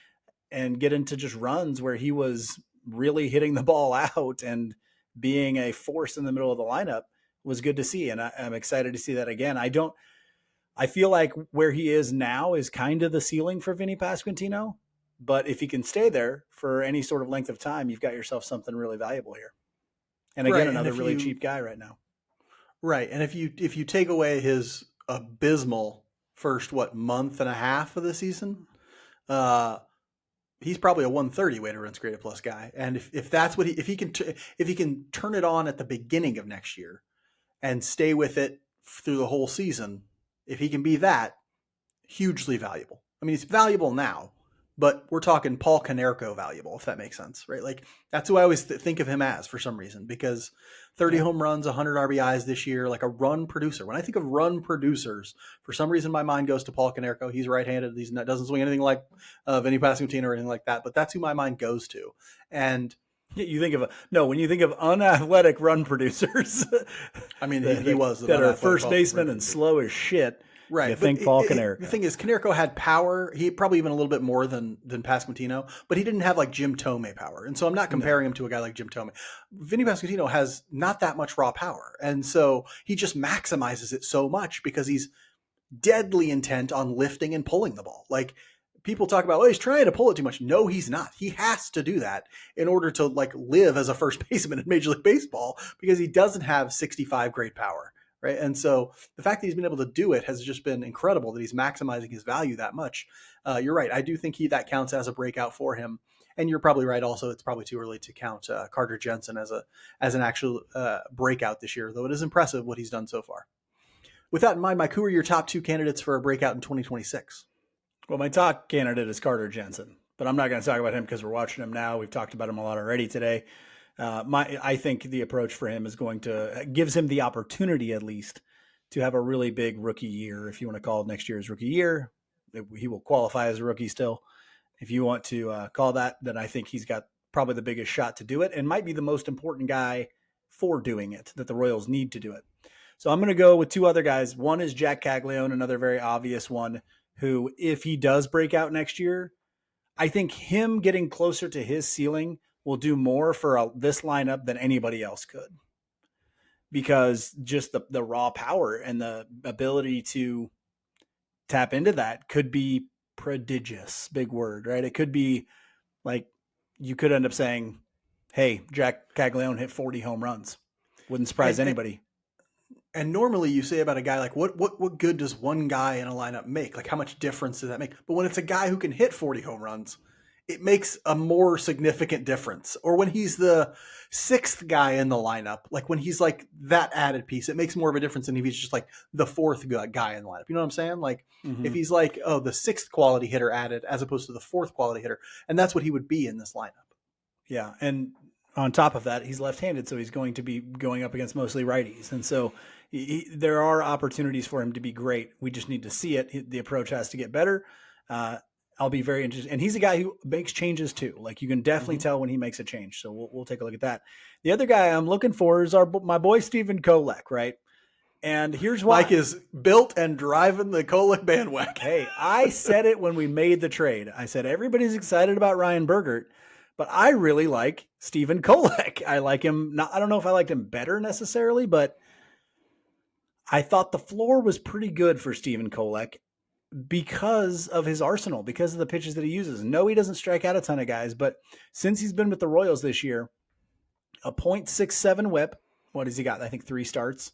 and get into just runs where he was really hitting the ball out and being a force in the middle of the lineup was good to see. And I'm excited to see that again. I feel like where he is now is kind of the ceiling for Vinny Pasquantino, but if he can stay there for any sort of length of time, you've got yourself something really valuable here. And again, another really cheap guy right now. Right. And if you take away his abysmal first month and a half of the season, he's probably a 130 weighted runs created plus guy. And if that's what if he can turn it on at the beginning of next year and stay with it through the whole season, if he can be that, hugely valuable. I mean, he's valuable now, but we're talking Paul Konerko valuable, if that makes sense, right? Like that's who I always think of him as for some reason, because 30 home runs, 100 RBIs this year, like a run producer. When I think of run producers, for some reason my mind goes to Paul Konerko. He's right-handed. He doesn't swing anything like Vinny Pasquantino or anything like that, but that's who my mind goes to. And when you think of unathletic run producers, I mean, he was that are first baseman and slow as shit. Right. You think Paul Konerko. The thing is, Konerko had power. He probably even a little bit more than Pasquantino, but he didn't have like Jim Thome power. And so I'm not comparing him to a guy like Jim Thome. Vinny Pasquantino has not that much raw power. And so he just maximizes it so much because he's deadly intent on lifting and pulling the ball. Like people talk about, well, he's trying to pull it too much. No, he's not. He has to do that in order to like live as a first baseman in Major League Baseball because he doesn't have 65 great power, right? And so the fact that he's been able to do it has just been incredible that he's maximizing his value that much. You're right. I do think that counts as a breakout for him. And you're probably right. Also, it's probably too early to count Carter Jensen as an actual breakout this year, though it is impressive what he's done so far. With that in mind, Mike, who are your top two candidates for a breakout in 2026? Well, my top candidate is Carter Jensen, but I'm not going to talk about him because we're watching him now. We've talked about him a lot already today. I think the approach for him is gives him the opportunity at least to have a really big rookie year. If you want to call next year's rookie year, he will qualify as a rookie still. If you want to call that, then I think he's got probably the biggest shot to do it and might be the most important guy for doing it, that the Royals need to do it. So I'm going to go with two other guys. One is Jack Caglione, another very obvious one, who, if he does break out next year, I think him getting closer to his ceiling will do more for this lineup than anybody else could. Because just the raw power and the ability to tap into that could be prodigious. Big word, right? It could be like you could end up saying, hey, Jack Caglione hit 40 home runs. Wouldn't surprise anybody. And normally you say about a guy like, what good does one guy in a lineup make? Like, how much difference does that make? But when it's a guy who can hit 40 home runs, it makes a more significant difference. Or when he's the sixth guy in the lineup, like when he's like that added piece, it makes more of a difference than if he's just like the fourth guy in the lineup. You know what I'm saying? Like if he's like, oh, the sixth quality hitter added as opposed to the fourth quality hitter. And that's what he would be in this lineup. Yeah. And on top of that, he's left-handed, so he's going to be going up against mostly righties. And so there are opportunities for him to be great. We just need to see it. The approach has to get better. I'll be very interested. And he's a guy who makes changes too. Like you can definitely tell when he makes a change. So we'll take a look at that. The other guy I'm looking for is my boy Stephen Kolek, right? And here's why. Mike is built and driving the Kolek bandwagon. Hey, I said it when we made the trade. I said everybody's excited about Ryan Bergert, but I really like Stephen Kolek. I like him. I don't know if I liked him better necessarily, but I thought the floor was pretty good for Stephen Kolek because of his arsenal, because of the pitches that he uses. No, he doesn't strike out a ton of guys, but since he's been with the Royals this year, a .67 whip. What has he got? I think 3 starts.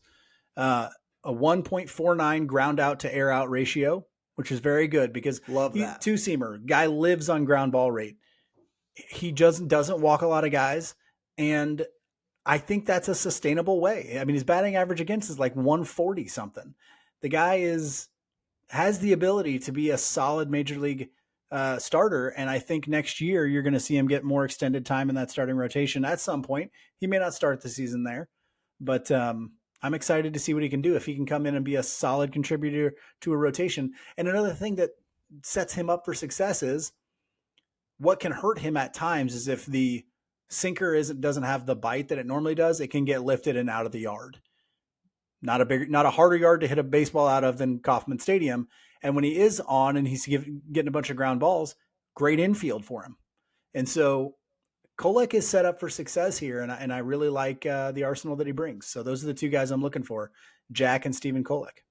A 1.49 ground out to air out ratio, which is very good because love that. Two-seamer guy lives on ground ball rate. He doesn't walk a lot of guys, and I think that's a sustainable way. I mean, his batting average against is like 140 something. The guy has the ability to be a solid major league starter, and I think next year you're going to see him get more extended time in that starting rotation at some point. He may not start the season there, but I'm excited to see what he can do if he can come in and be a solid contributor to a rotation. And another thing that sets him up for success is what can hurt him at times is if the sinker doesn't have the bite that it normally does, it can get lifted and out of the yard. Not a harder yard to hit a baseball out of than Kauffman Stadium. And when he is on and he's getting a bunch of ground balls, great infield for him. And so Kolek is set up for success here, and I really like the arsenal that he brings. So those are the two guys I'm looking for, Jack and Stephen Kolek.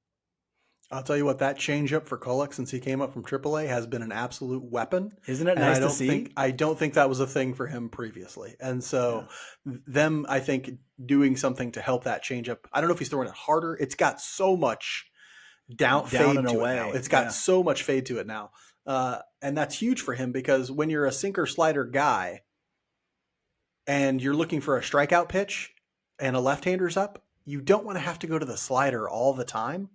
I'll tell you what, that changeup for Kolek since he came up from AAA has been an absolute weapon. Isn't it nice to see? I don't think that was a thing for him previously. And so them, I think, doing something to help that changeup. I don't know if he's throwing it harder. It's got so much down fade and to away. it now. It's got so much fade to it now. And that's huge for him because when you're a sinker slider guy and you're looking for a strikeout pitch and a left-hander's up, you don't want to have to go to the slider all the time.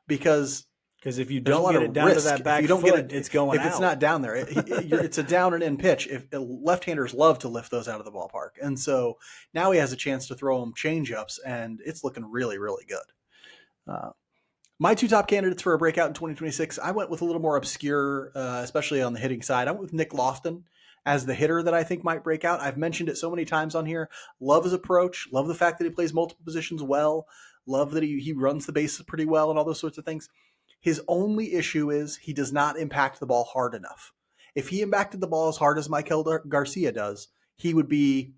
Because if you don't get it down to that back foot, it's going out. If it's not down there, it's a down and in pitch. If left-handers love to lift those out of the ballpark. And so now he has a chance to throw them change-ups, and it's looking really, really good. My two top candidates for a breakout in 2026, I went with a little more obscure, especially on the hitting side. I went with Nick Lofton as the hitter that I think might break out. I've mentioned it so many times on here. Love his approach. Love the fact that he plays multiple positions well. Love that he runs the bases pretty well and all those sorts of things. His only issue is he does not impact the ball hard enough. If he impacted the ball as hard as Michael Garcia does, he would be,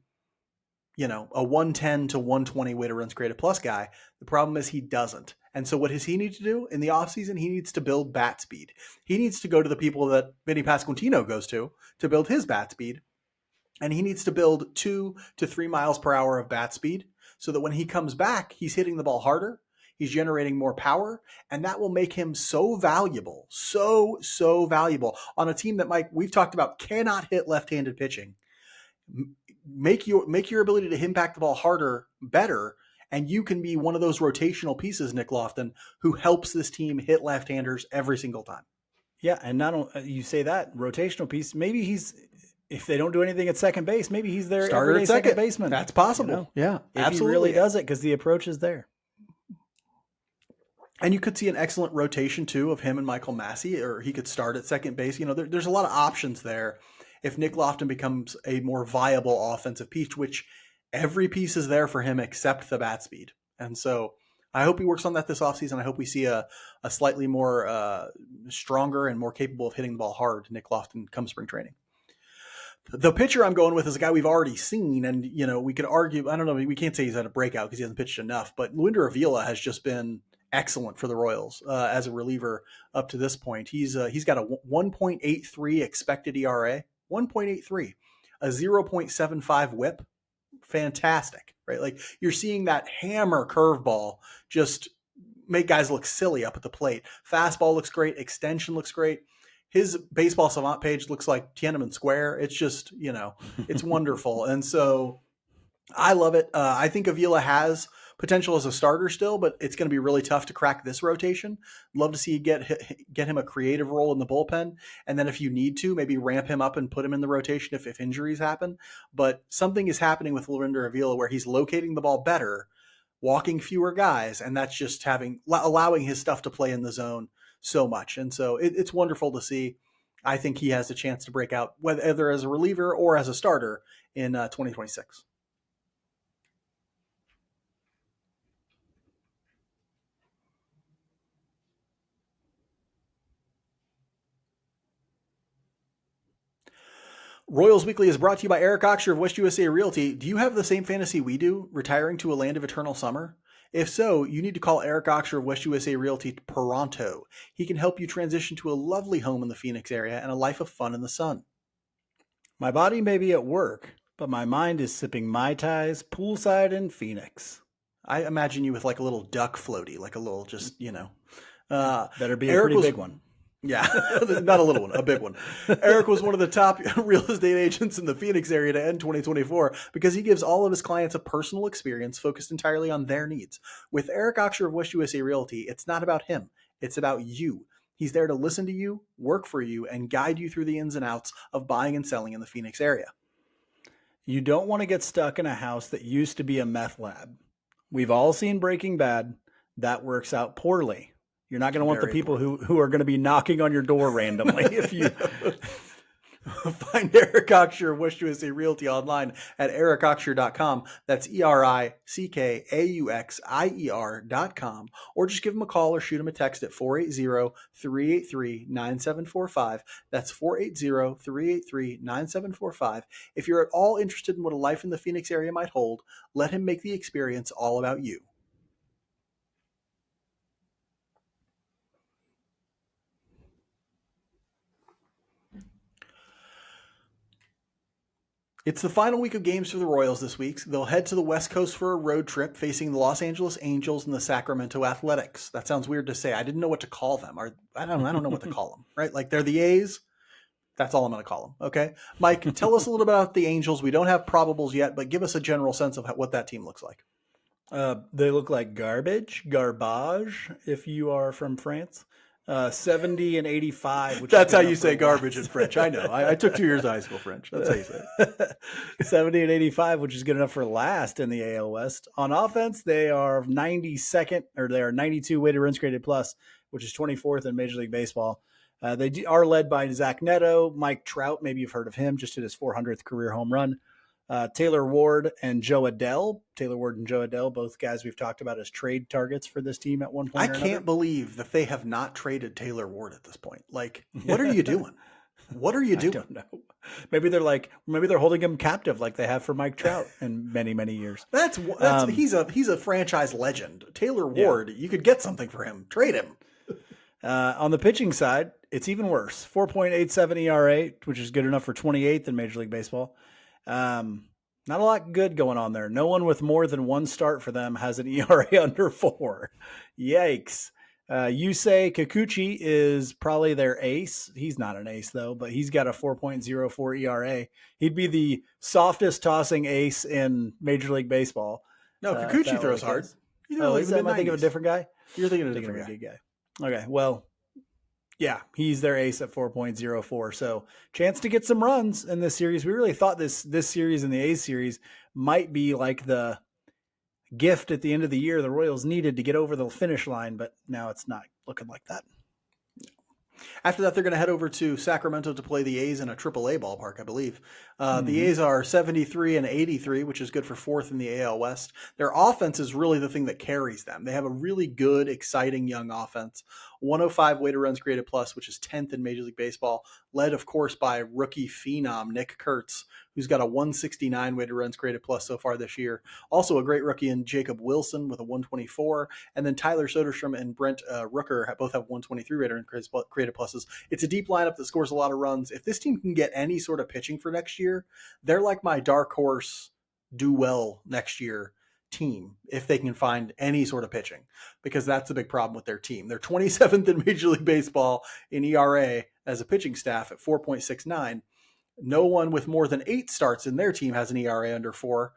a 110 to 120 weighted runs created plus guy. The problem is he doesn't. And so what does he need to do in the offseason? He needs to build bat speed. He needs to go to the people that Vinny Pasquantino goes to build his bat speed. And he needs to build 2 to 3 miles per hour of bat speed so that when he comes back, he's hitting the ball harder. He's generating more power, and that will make him so valuable, so valuable on a team that, Mike, we've talked about cannot hit left-handed pitching. Make your ability to impact the ball harder better, and you can be one of those rotational pieces, Nick Lofton, who helps this team hit left-handers every single time. Yeah, and not only you say that rotational piece, maybe if they don't do anything at second base, maybe he's their Starter everyday at second baseman. That's possible. You know? Yeah, if absolutely. he really does it because the approach is there. And you could see an excellent rotation, too, of him and Michael Massey, or he could start at second base. You know, there's a lot of options there if Nick Lofton becomes a more viable offensive piece, which every piece is there for him except the bat speed. And so I hope he works on that this offseason. I hope we see a slightly more stronger and more capable of hitting the ball hard Nick Lofton come spring training. The pitcher I'm going with is a guy we've already seen, and, you know, we could argue, I don't know, we can't say he's had a breakout because he hasn't pitched enough, but Luinder Avila has just been excellent for the Royals as a reliever up to this point. He's got a 1.83 expected ERA, 1.83, a 0.75 WHIP. Fantastic, right? Like, you're seeing that hammer curveball just make guys look silly up at the plate. Fastball looks great. Extension looks great. His baseball savant page looks like Tiananmen Square. It's just, you know, it's wonderful. And so I love it. I think Avila has potential as a starter still, but it's going to be really tough to crack this rotation. Love to see you get him a creative role in the bullpen. And then if you need to, maybe ramp him up and put him in the rotation if injuries happen. But something is happening with Luinder Avila where he's locating the ball better, walking fewer guys, and that's just allowing his stuff to play in the zone so much. And so it's wonderful to see. I think he has a chance to break out, whether as a reliever or as a starter in 2026. Royals Weekly is brought to you by Eric Oxer of West USA Realty. Do you have the same fantasy we do, retiring to a land of eternal summer? If so, you need to call Eric Oxer of West USA Realty pronto. He can help you transition to a lovely home in the Phoenix area and a life of fun in the sun. My body may be at work, but my mind is sipping Mai Tais poolside in Phoenix. I imagine you with like a little duck floaty, like a little just, you know. Better be a pretty big one. Yeah, not a little one, a big one. Eric was one of the top real estate agents in the Phoenix area to end 2024 because he gives all of his clients a personal experience focused entirely on their needs. With Eric Oxer of West USA Realty, it's not about him. It's about you. He's there to listen to you, work for you, and guide you through the ins and outs of buying and selling in the Phoenix area. You don't want to get stuck in a house that used to be a meth lab. We've all seen Breaking Bad. That works out poorly. You're not going to want the people who are going to be knocking on your door randomly. If you find Eric Oxer of West USA Realty online at ericoxer.com. That's ERICKAUXIER.com. Or just give him a call or shoot him a text at 480-383-9745. That's 480-383-9745. If you're at all interested in what a life in the Phoenix area might hold, let him make the experience all about you. It's the final week of games for the Royals this week. They'll head to the West Coast for a road trip facing the Los Angeles Angels and the Sacramento Athletics. That sounds weird to say. I didn't know what to call them. I don't know what to call them, right? Like they're the A's. That's all I'm going to call them. Okay. Mike, tell us a little bit about the Angels. We don't have probables yet, but give us a general sense of what that team looks like. They look like garbage, if you are from France. 70 and 85. That's how you say garbage in French. I know. I took 2 years of high school French. That's how you say it. 70 and 85, which is good enough for last in the AL West. On offense, they are 92 weighted runs created plus, which is 24th in Major League Baseball. They are led by Zach Neto, Mike Trout. Maybe you've heard of him. Just hit his 400th career home run. Taylor Ward and Joe Adell. Taylor Ward and Joe Adell, both guys we've talked about as trade targets for this team at one point. I can't believe that they have not traded Taylor Ward at this point. Like, what are you doing? What are you I doing? don't know. Maybe they're holding him captive like they have for Mike Trout in many, many years. That's Um, he's a franchise legend. Taylor yeah. Ward, you could get something for him. Trade him. On the pitching side, it's even worse. 4.87 ERA, which is good enough for 28th in Major League Baseball. Not a lot good going on there. No one with more than one start for them has an ERA under 4. Yikes. Yusei Kikuchi is probably their ace. He's not an ace, though, but he's got a 4.04 ERA. He'd be the softest tossing ace in Major League Baseball, No, if Kikuchi that were the throws hard. case. He throws Oh, like is the that? mid Am I thinking of a 90s. different guy? You're thinking of a Thinking of different a guy. good guy. Okay, well, yeah, he's their ace at 4.04. So chance to get some runs in this series. We really thought this series and the A's series might be like the gift at the end of the year the Royals needed to get over the finish line, but now it's not looking like that. After that, they're going to head over to Sacramento to play the A's in a AAA ballpark, I believe. Mm-hmm. The A's are 73 and 83, which is good for fourth in the AL West. Their offense is really the thing that carries them. They have a really good, exciting young offense. 105 weighted runs created plus, which is 10th in Major League Baseball, led, of course, by rookie phenom Nick Kurtz, who's got a 169 weighted runs created plus so far this year. Also a great rookie in Jacob Wilson with a 124. And then Tyler Soderstrom and Brent Rooker both have 123 weighted runs created pluses. It's a deep lineup that scores a lot of runs. If this team can get any sort of pitching for next year, they're like my dark horse do well next year team if they can find any sort of pitching, because that's the big problem with their team. They're 27th in Major League Baseball in ERA as a pitching staff at 4.69. No one with more than 8 starts in their team has an ERA under 4.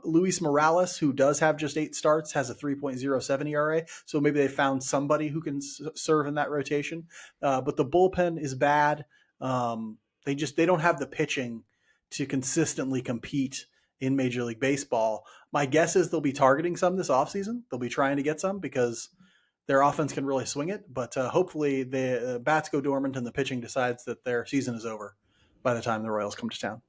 Luis Morales, who does have just 8 starts, has a 3.07 ERA. So maybe they found somebody who can serve in that rotation. But the bullpen is bad. They don't have the pitching to consistently compete in Major League Baseball. My guess is they'll be targeting some this offseason. They'll be trying to get some because their offense can really swing it. But hopefully the bats go dormant and the pitching decides that their season is over by the time the Royals come to town.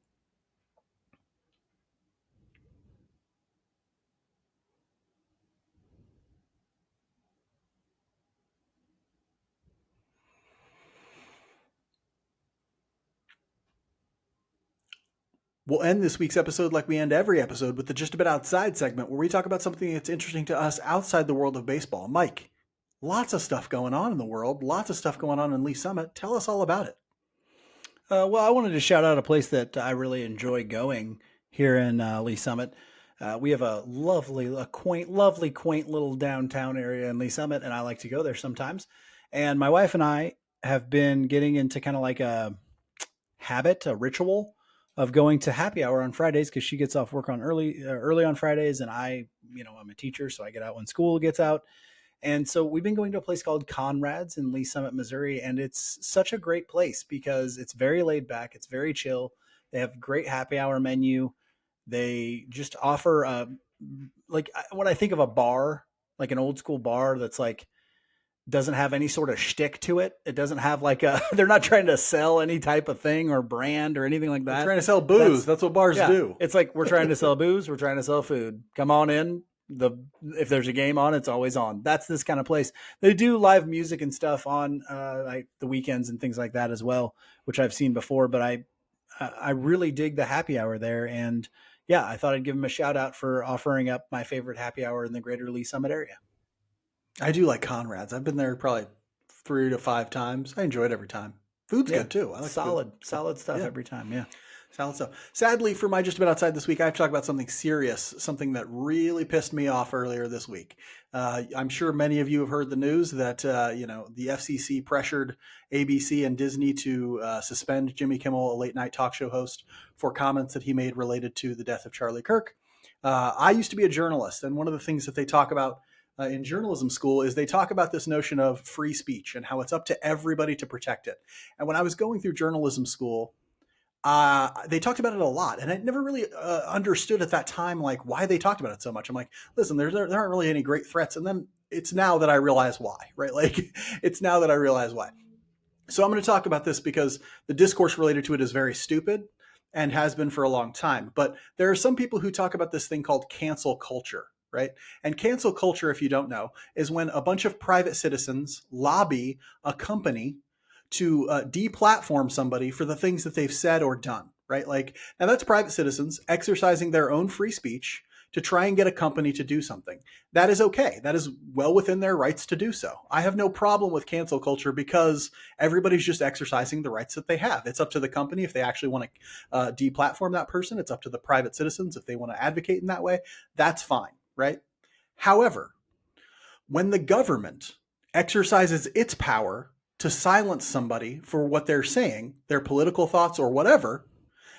We'll end this week's episode like we end every episode with the Just a Bit Outside segment, where we talk about something that's interesting to us outside the world of baseball. Mike, lots of stuff going on in the world, lots of stuff going on in Lee Summit. Tell us all about it. Well, I wanted to shout out a place that I really enjoy going here in Lee Summit. We have a quaint little downtown area in Lee Summit, and I like to go there sometimes. And my wife and I have been getting into kind of like a ritual of going to happy hour on Fridays because she gets off work on early on Fridays, and I'm a teacher, so I get out when school gets out. And so we've been going to a place called Conrad's in Lee Summit, Missouri, and it's such a great place because it's very laid back, it's very chill. They have great happy hour menu. They just offer like when I think of a bar, like an old school bar that's like doesn't have any sort of shtick to it. It doesn't have like they're not trying to sell any type of thing or brand or anything like that. They're trying to sell booze. That's what bars do. It's like we're trying to sell booze. We're trying to sell food. Come on in. If there's a game on, it's always on. That's this kind of place. They do live music and stuff on like the weekends and things like that as well, which I've seen before. But I really dig the happy hour there, and yeah, I thought I'd give them a shout out for offering up my favorite happy hour in the greater Lee Summit area. I do like Conrad's. I've been there probably 3 to 5 times. I enjoy it every time. Food's good too. I like solid stuff every time. Yeah. Solid stuff. Sadly, for my Just About Outside this week, I have to talk about something serious, something that really pissed me off earlier this week. I'm sure many of you have heard the news that, the FCC pressured ABC and Disney to suspend Jimmy Kimmel, a late night talk show host, for comments that he made related to the death of Charlie Kirk. I used to be a journalist, and one of the things that they talk about in journalism school is they talk about this notion of free speech and how it's up to everybody to protect it. And when I was going through journalism school, they talked about it a lot, and I never really understood at that time like why they talked about it so much. I'm like, listen, there aren't really any great threats, and then it's now that I realize why, right? Like, it's now that I realize why. So I'm going to talk about this because the discourse related to it is very stupid and has been for a long time. But there are some people who talk about this thing called cancel culture, right? And cancel culture, if you don't know, is when a bunch of private citizens lobby a company deplatform somebody for the things that they've said or done, right? Like, now that's private citizens exercising their own free speech to try and get a company to do something. That is okay. That is well within their rights to do so. I have no problem with cancel culture because everybody's just exercising the rights that they have. It's up to the company if they actually want to deplatform that person. It's up to the private citizens if they want to advocate in that way. That's fine, right? However, when the government exercises its power to silence somebody for what they're saying, their political thoughts or whatever,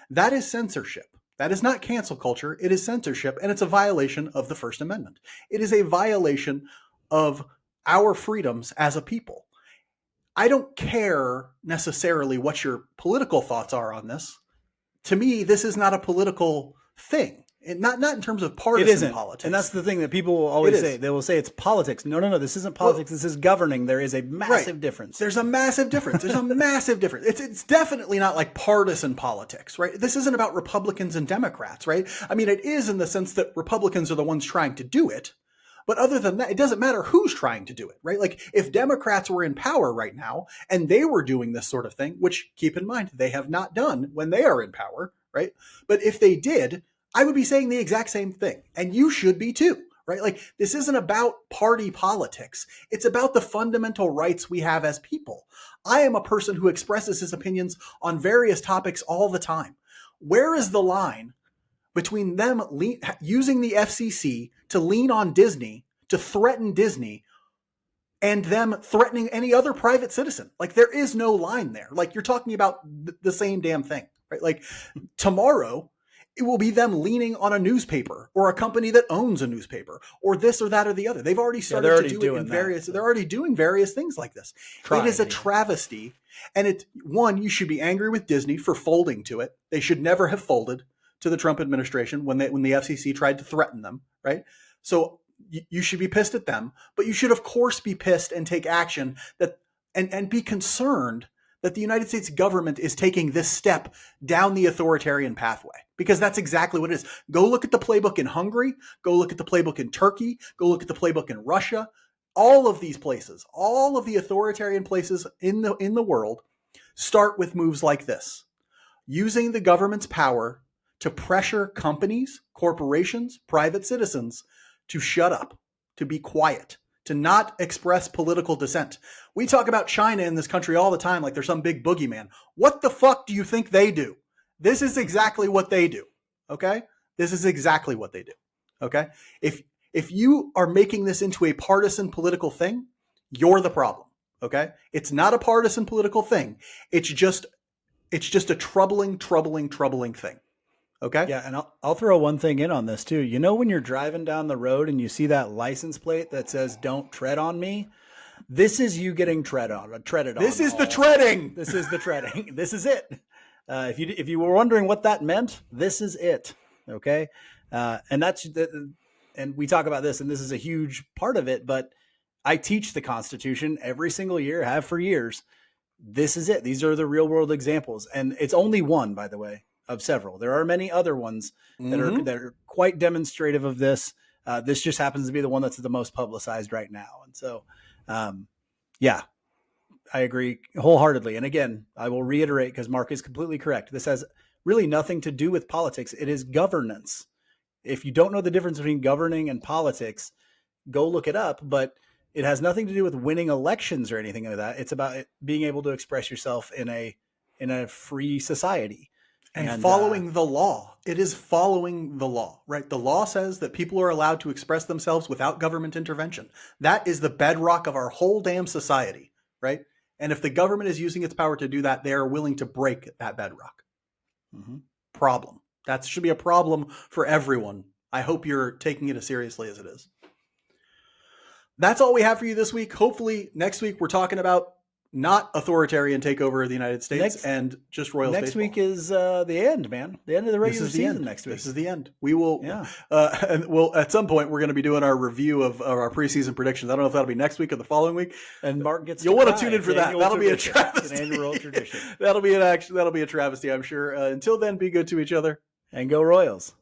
that is censorship. That is not cancel culture. It is censorship, and it's a violation of the First Amendment. It is a violation of our freedoms as a people. I don't care necessarily what your political thoughts are on this. To me, this is not a political thing. Not in terms of partisan politics. And that's the thing that people will always say. They will say it's politics. No. This isn't politics. This is governing. There is a massive difference. There's a massive difference. There's a massive difference. It's definitely not like partisan politics, right? This isn't about Republicans and Democrats, right? I mean, it is in the sense that Republicans are the ones trying to do it. But other than that, it doesn't matter who's trying to do it, right? Like if Democrats were in power right now and they were doing this sort of thing, which keep in mind, they have not done when they are in power, right? But if they did, I would be saying the exact same thing. And you should be too, right? Like this isn't about party politics. It's about the fundamental rights we have as people. I am a person who expresses his opinions on various topics all the time. Where is the line between them using the FCC to lean on Disney, to threaten Disney, and them threatening any other private citizen? Like there is no line there. Like you're talking about the same damn thing, right? Like tomorrow, it will be them leaning on a newspaper or a company that owns a newspaper or this or that or the other. They've already started to do it in various, they're already doing various things like this. It is a travesty. And it's one, you should be angry with Disney for folding to it. They should never have folded to the Trump administration when the FCC tried to threaten them, right? So you should be pissed at them, but you should of course be pissed and take action and be concerned that the United States government is taking this step down the authoritarian pathway, because that's exactly what it is. Go look at the playbook in Hungary. Go look at the playbook in Turkey. Go look at the playbook in Russia. All of these places, all of the authoritarian places in the world start with moves like this, using the government's power to pressure companies, corporations, private citizens to shut up, to be quiet, to not express political dissent. We talk about China in this country all the time like they're some big boogeyman. What the fuck do you think they do? This is exactly what they do, okay? This is exactly what they do, okay? If you are making this into a partisan political thing, you're the problem, okay? It's not a partisan political thing. It's just a troubling thing. Okay. Yeah, and I'll throw one thing in on this too. You know, when you're driving down the road and you see that license plate that says "Don't tread on me," this is you getting treaded on. This is the treading. This is the treading. This is it. If you were wondering what that meant, this is it. Okay, and we talk about this, and this is a huge part of it. But I teach the Constitution every single year, have for years. This is it. These are the real world examples, and it's only one, by the way, of several. There are many other ones that are quite demonstrative of this. This just happens to be the one that's the most publicized right now. And so, yeah, I agree wholeheartedly. And again, I will reiterate because Mark is completely correct. This has really nothing to do with politics. It is governance. If you don't know the difference between governing and politics, go look it up. But it has nothing to do with winning elections or anything like that. It's about being able to express yourself in a free society. And following the law. It is following the law, right? The law says that people are allowed to express themselves without government intervention. That is the bedrock of our whole damn society, right? And if the government is using its power to do that, they are willing to break that bedrock. Problem. That should be a problem for everyone. I hope you're taking it as seriously as it is. That's all we have for you this week. Hopefully next week we're talking about not authoritarian takeover of the United States and just Royals next baseball. Week is the end, man. The end of the regular season next week. This is the end. We will, and we'll at some point we're going to be doing our review of our preseason predictions. I don't know if that'll be next week or the following week. And Mark gets. You'll want to tune in for that. That'll be a travesty. An annual tradition. That'll be a travesty, I'm sure. Until then, be good to each other and go Royals.